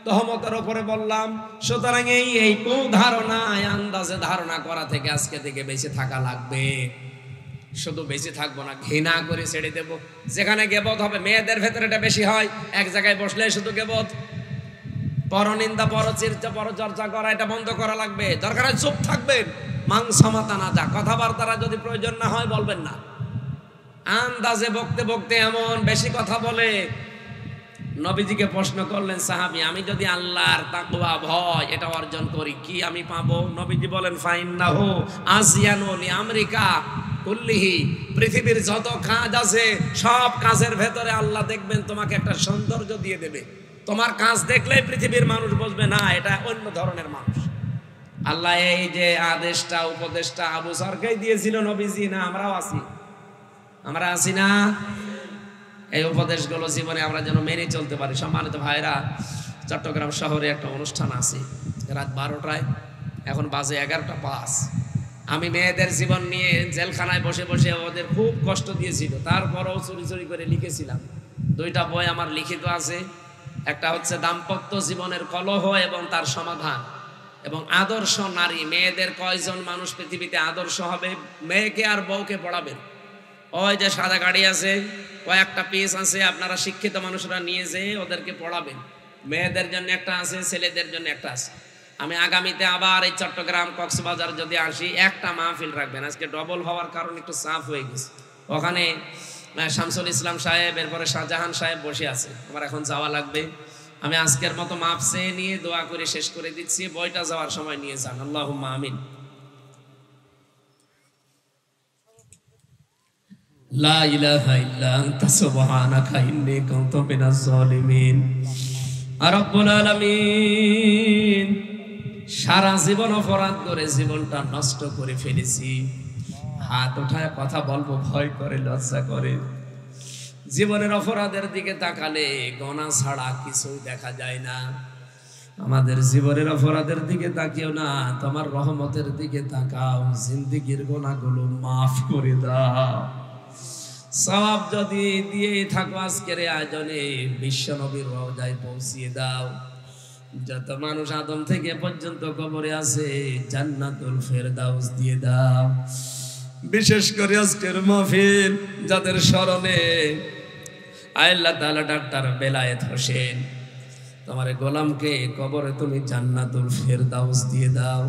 তহমতের উপরে বললাম। সুতরাং এই ধারণা, আন্দাজে ধারণা করা থেকে আজকে থেকে বেঁচে থাকা লাগবে। শুধু বেঁচে থাকবো না, ঘৃণা করে ছেড়ে দেব। যেখানে গীবত হবে, মেয়েদের ভেতরে এটা বেশি হয়, এক জায়গায় বসলে শুধু গীবত, পরনিন্দা, পরচর্চা করা, এটা বন্ধ করা লাগবে। দরকার হয় চুপ থাকবেন, মাংসমাতা না যা, কথাবার্তারা যদি প্রয়োজন না হয় বলবেন না। আন্দাজে বকতে বকতে এমন বেশি কথা বলে। নবীজিকে প্রশ্ন করলেন সাহাবী, আমি যদি আল্লাহর তাকওয়া ভয় এটা অর্জন করি কি আমি পাবো? নবীজি বলেন ফাইন্নাহু আসিয়ানু লিআমরিকা কুল্লিহি, পৃথিবীর যত কাজ আছে সব কাজের ভেতরে আল্লাহ দেখবেন তোমাকে একটা সৌন্দর্য দিয়ে দেবে। তোমার কাজ দেখলেই পৃথিবীর মানুষ বুঝবে না এটা অন্য ধরনের মানুষ। আল্লাহ এই যে আদেশটা, উপদেশটা আবু যরকেই দিয়েছিল নবীজি, না আমরাও আছি? আমরা আছি না? এই উপদেশগুলো জীবনে আমরা যেন মেনে চলতে পারি। সম্মানিত ভাইরা, চট্টগ্রাম শহরে একটা অনুষ্ঠান আছে রাত 12টায়, এখন বাজে 11টা 5। আমি মেয়েদের জীবন নিয়ে জেলখানায় বসে বসে ওদের খুব কষ্ট দিয়েছিল, তারপরেও চুরি চুরি করে লিখেছিলাম। 2টা বই আমার লিখিত আছে। একটা হচ্ছে দাম্পত্য জীবনের কলহ এবং তার সমাধান, এবং আদর্শ নারী। মেয়েদের কয়জন মানুষ পৃথিবীতে আদর্শ হবে, মেয়েকে আর বউকে পড়াবেন। ওই যে সাদা গাড়ি আছে, কয়েকটা পিস আছে, আপনারা শিক্ষিত মানুষরা নিয়ে যেয়ে ওদেরকে পড়াবেন। মেয়েদের জন্য একটা আছে, ছেলেদের জন্য একটা আছে। আমি আগামীতে আবার এই চট্টগ্রাম, কক্সবাজার যদি আসি, একটা মাহফিল রাখবেন। আজকে ডবল হওয়ার কারণে একটু চাপ হয়ে গেছে। ওখানে শামসুল ইসলাম সাহেব, এরপরে শাহজাহান সাহেব বসে আছে। আমার এখন যাওয়া লাগবে। আমি আজকের মতো মাপ চেয়ে নিয়ে দোয়া করে শেষ করে দিচ্ছি। বইটা যাওয়ার সময় নিয়ে যান। আল্লাহুম্মা আমিন। লা ইলাহা ইল্লা আনতা সুবহানাকা ইন্নী কুনতু মিনাজ জালিমিন। রব্বুল আলামিন, সারা জীবন অপরাধ করে জীবনটা নষ্ট করে ফেলেছি। হাত উঠায় কথা বলবো ভয় করে, লজ্জা করে। জীবনের অপরাধের দিকে তাকালে গোনা ছাড়া কিছু দেখা যায় না। আমাদের জীবনের অপরাধের দিকে তাকিও না, তোমার রহমতের দিকে তাকাও। জিন্দেগীর গোনাগুলো মাফ করে দাও। সওয়াব যদি দিয়ে থাকো আজকের আয়োজনে, বিশ্ব নবীর রওজায় পৌঁছিয়ে দাও। যত মানুষ আদম থেকে পর্যন্ত কবরে আছে, জান্নাতুল ফেরদাউস দিয়ে দাও। বিশেষ করে আজকের মাহফিল যাদের স্মরণে আল্লাহ তাআলা ডাক্তার বেলায়েত হোসেন, তোমার গোলামকে কবরে তুমি জান্নাতুল ফেরদাউস দিয়ে দাও।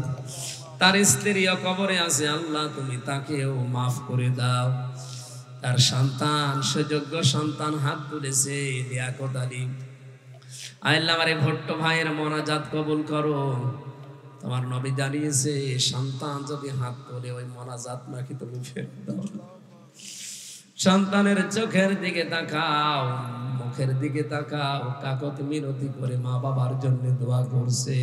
তার স্ত্রীও কবরে আছে, আল্লাহ তুমি তাকেও মাফ করে দাও। তার সন্তান, সুযোগ্য সন্তান হাত তুলেছে, লিয়াকত আলী, আল্লাহ আমার ভট্ট ভাইয়ের মোনাজাত কবুল করো। তোমার নবী জানিয়েছে সন্তান যদি হাত তোলে ওই মোনাজাত নাকি তুমি ফেরত দাও। সন্তানের চোখের দিকে তাকাও, মুখের দিকে তাকাও, কাকত মিনতি করে মা বাবার জন্য দোয়া করছে।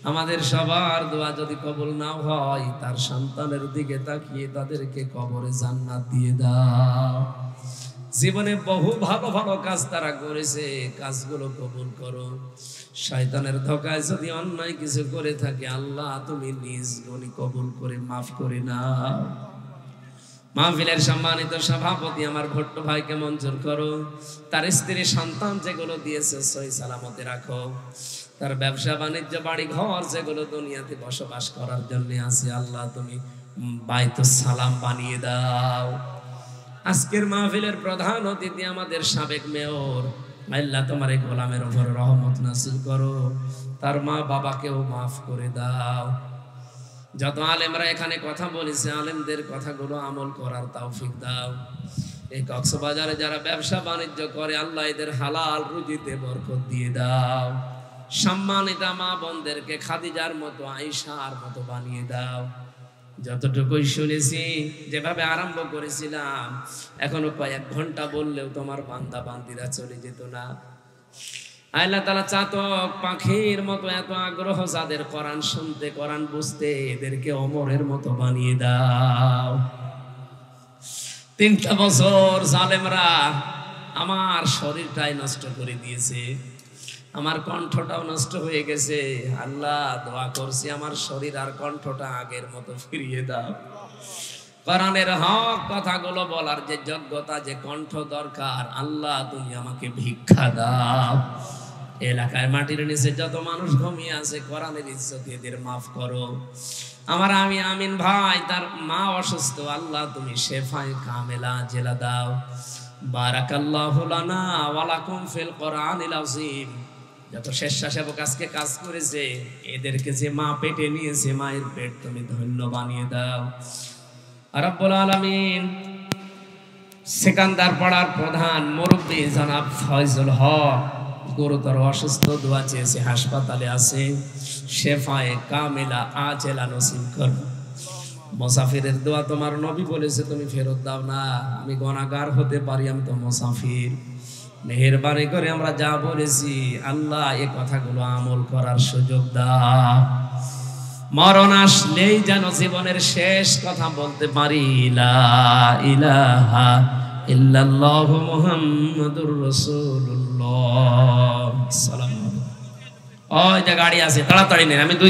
আমাদের সবার দোয়া যদি কবুল না হয়, তার সন্তানের দিকে তাকিয়ে তাদেরকে কবরে জান্নাত দিয়ে দাও। জীবনে বহু ভালো ভালো কাজ তারা করেছে, কাজগুলো কবুল করো। শয়তানের ধোঁকায় যদি অন্যায় কিছু করে থাকে, আল্লাহ তুমি নিজ গুণে কবুল করে মাফ করে নাও। মাহফিলের সম্মানিত সভাপতি আমার ভট্ট ভাইকে মঞ্জুর করো। তার স্ত্রী সন্তান যেগুলো দিয়েছে সহি সালামতে রাখো। তার ব্যবসা বাণিজ্য বাড়ি ঘর যেগুলো দুনিয়াতে বসবাস করার জন্য আছে, আল্লাহ তুমি বাইতুস সালাম বানিয়ে দাও। আজকের মাহফিলের প্রধান অতিথি আমাদের সাবেক মেয়র, আল্লাহ তোমার এই গোলামের উপর রহমত নাযিল করো, তার মা বাবাকেও মাফ করে দাও। যত আলেমরা এখানে কথা বলেছে, আলেমদের কথাগুলো আমল করার তৌফিক দাও। এই কক্সবাজারে যারা ব্যবসা বাণিজ্য করে, আল্লাহ এদের হালাল রুজিতে বরকত দিয়ে দাও। সম্মানিতা মা বোনদেরকে খাদিজার মতো, আয়েশার মতো বানিয়ে দাও। যতটুকুই শুনেছি, যেভাবে আরম্ভ করেছিলাম, এখনো কয়েক ঘন্টা বললেও তোমার বান্দা বান্দিরা চলে যেত না। আল্লাহ তাআলা চাতক পাখির মতো এত আগ্রহ যাদের কোরআন শুনতে, কোরআন বুঝতে, এদেরকে ওমরের মতো বানিয়ে দাও। 3টা বছর জালেমরা আমার শরীরটাই নষ্ট করে দিয়েছে, আমার কণ্ঠটাও নষ্ট হয়ে গেছে। আল্লাহ দোয়া করছি, আমার শরীর আর কণ্ঠটা আগের মতো ফিরিয়ে দাও। কোরআনের হক কথাগুলো বলার যে যোগ্যতা, যে কণ্ঠ দরকার, আল্লাহ তুমি আমাকে ভিক্ষা দাও। এলাকায় মাটির নিচে যত মানুষ ঘুমিয়ে আছে, কোরআনের ইজ্জতে এদের মাফ করো। আমার আমিন ভাই, তার মা অসুস্থ, আল্লাহ তুমি শেফায়ে কামেলা জেলা দাও। বারাকাল্লাহু লানা ওয়া লাকুম ফিল কোরআনিল আযীম। যত স্বেচ্ছাসেবক আজকে কাজ করেছে, এদেরকে যে মা পেটে নিয়েছে, মায়ের পেট তুমি ধন্য বানিয়ে দাও রব্বুল আলামিন। সেকান্দার পাড়ার প্রধান মুরব্বী জনাব ফয়জুল হক গুরুতর অসুস্থ, দোয়া চেয়েছে, হাসপাতালে আছে, শেফায়ে কামেলা আজেলা নসিব কর। মুসাফিরের দোয়া তোমার নবী বলেছে তুমি ফেরত দাও না। আমি গুনাহগার হতে পারি, আমি তো মুসাফির। মেহেরবানি করে আমরা যা বলেছি, আল্লাহ এই কথাগুলো আমল করার সুযোগ দাও। মরণ আসলেই যেন জীবনের শেষ কথা বলতে পারি, লা ইলাহা ইল্লাল্লাহু মুহাম্মাদুর রাসূলুল্লাহ। সালাম। ওই যে গাড়ি আছে, তাড়াতাড়ি নেন, আমি 2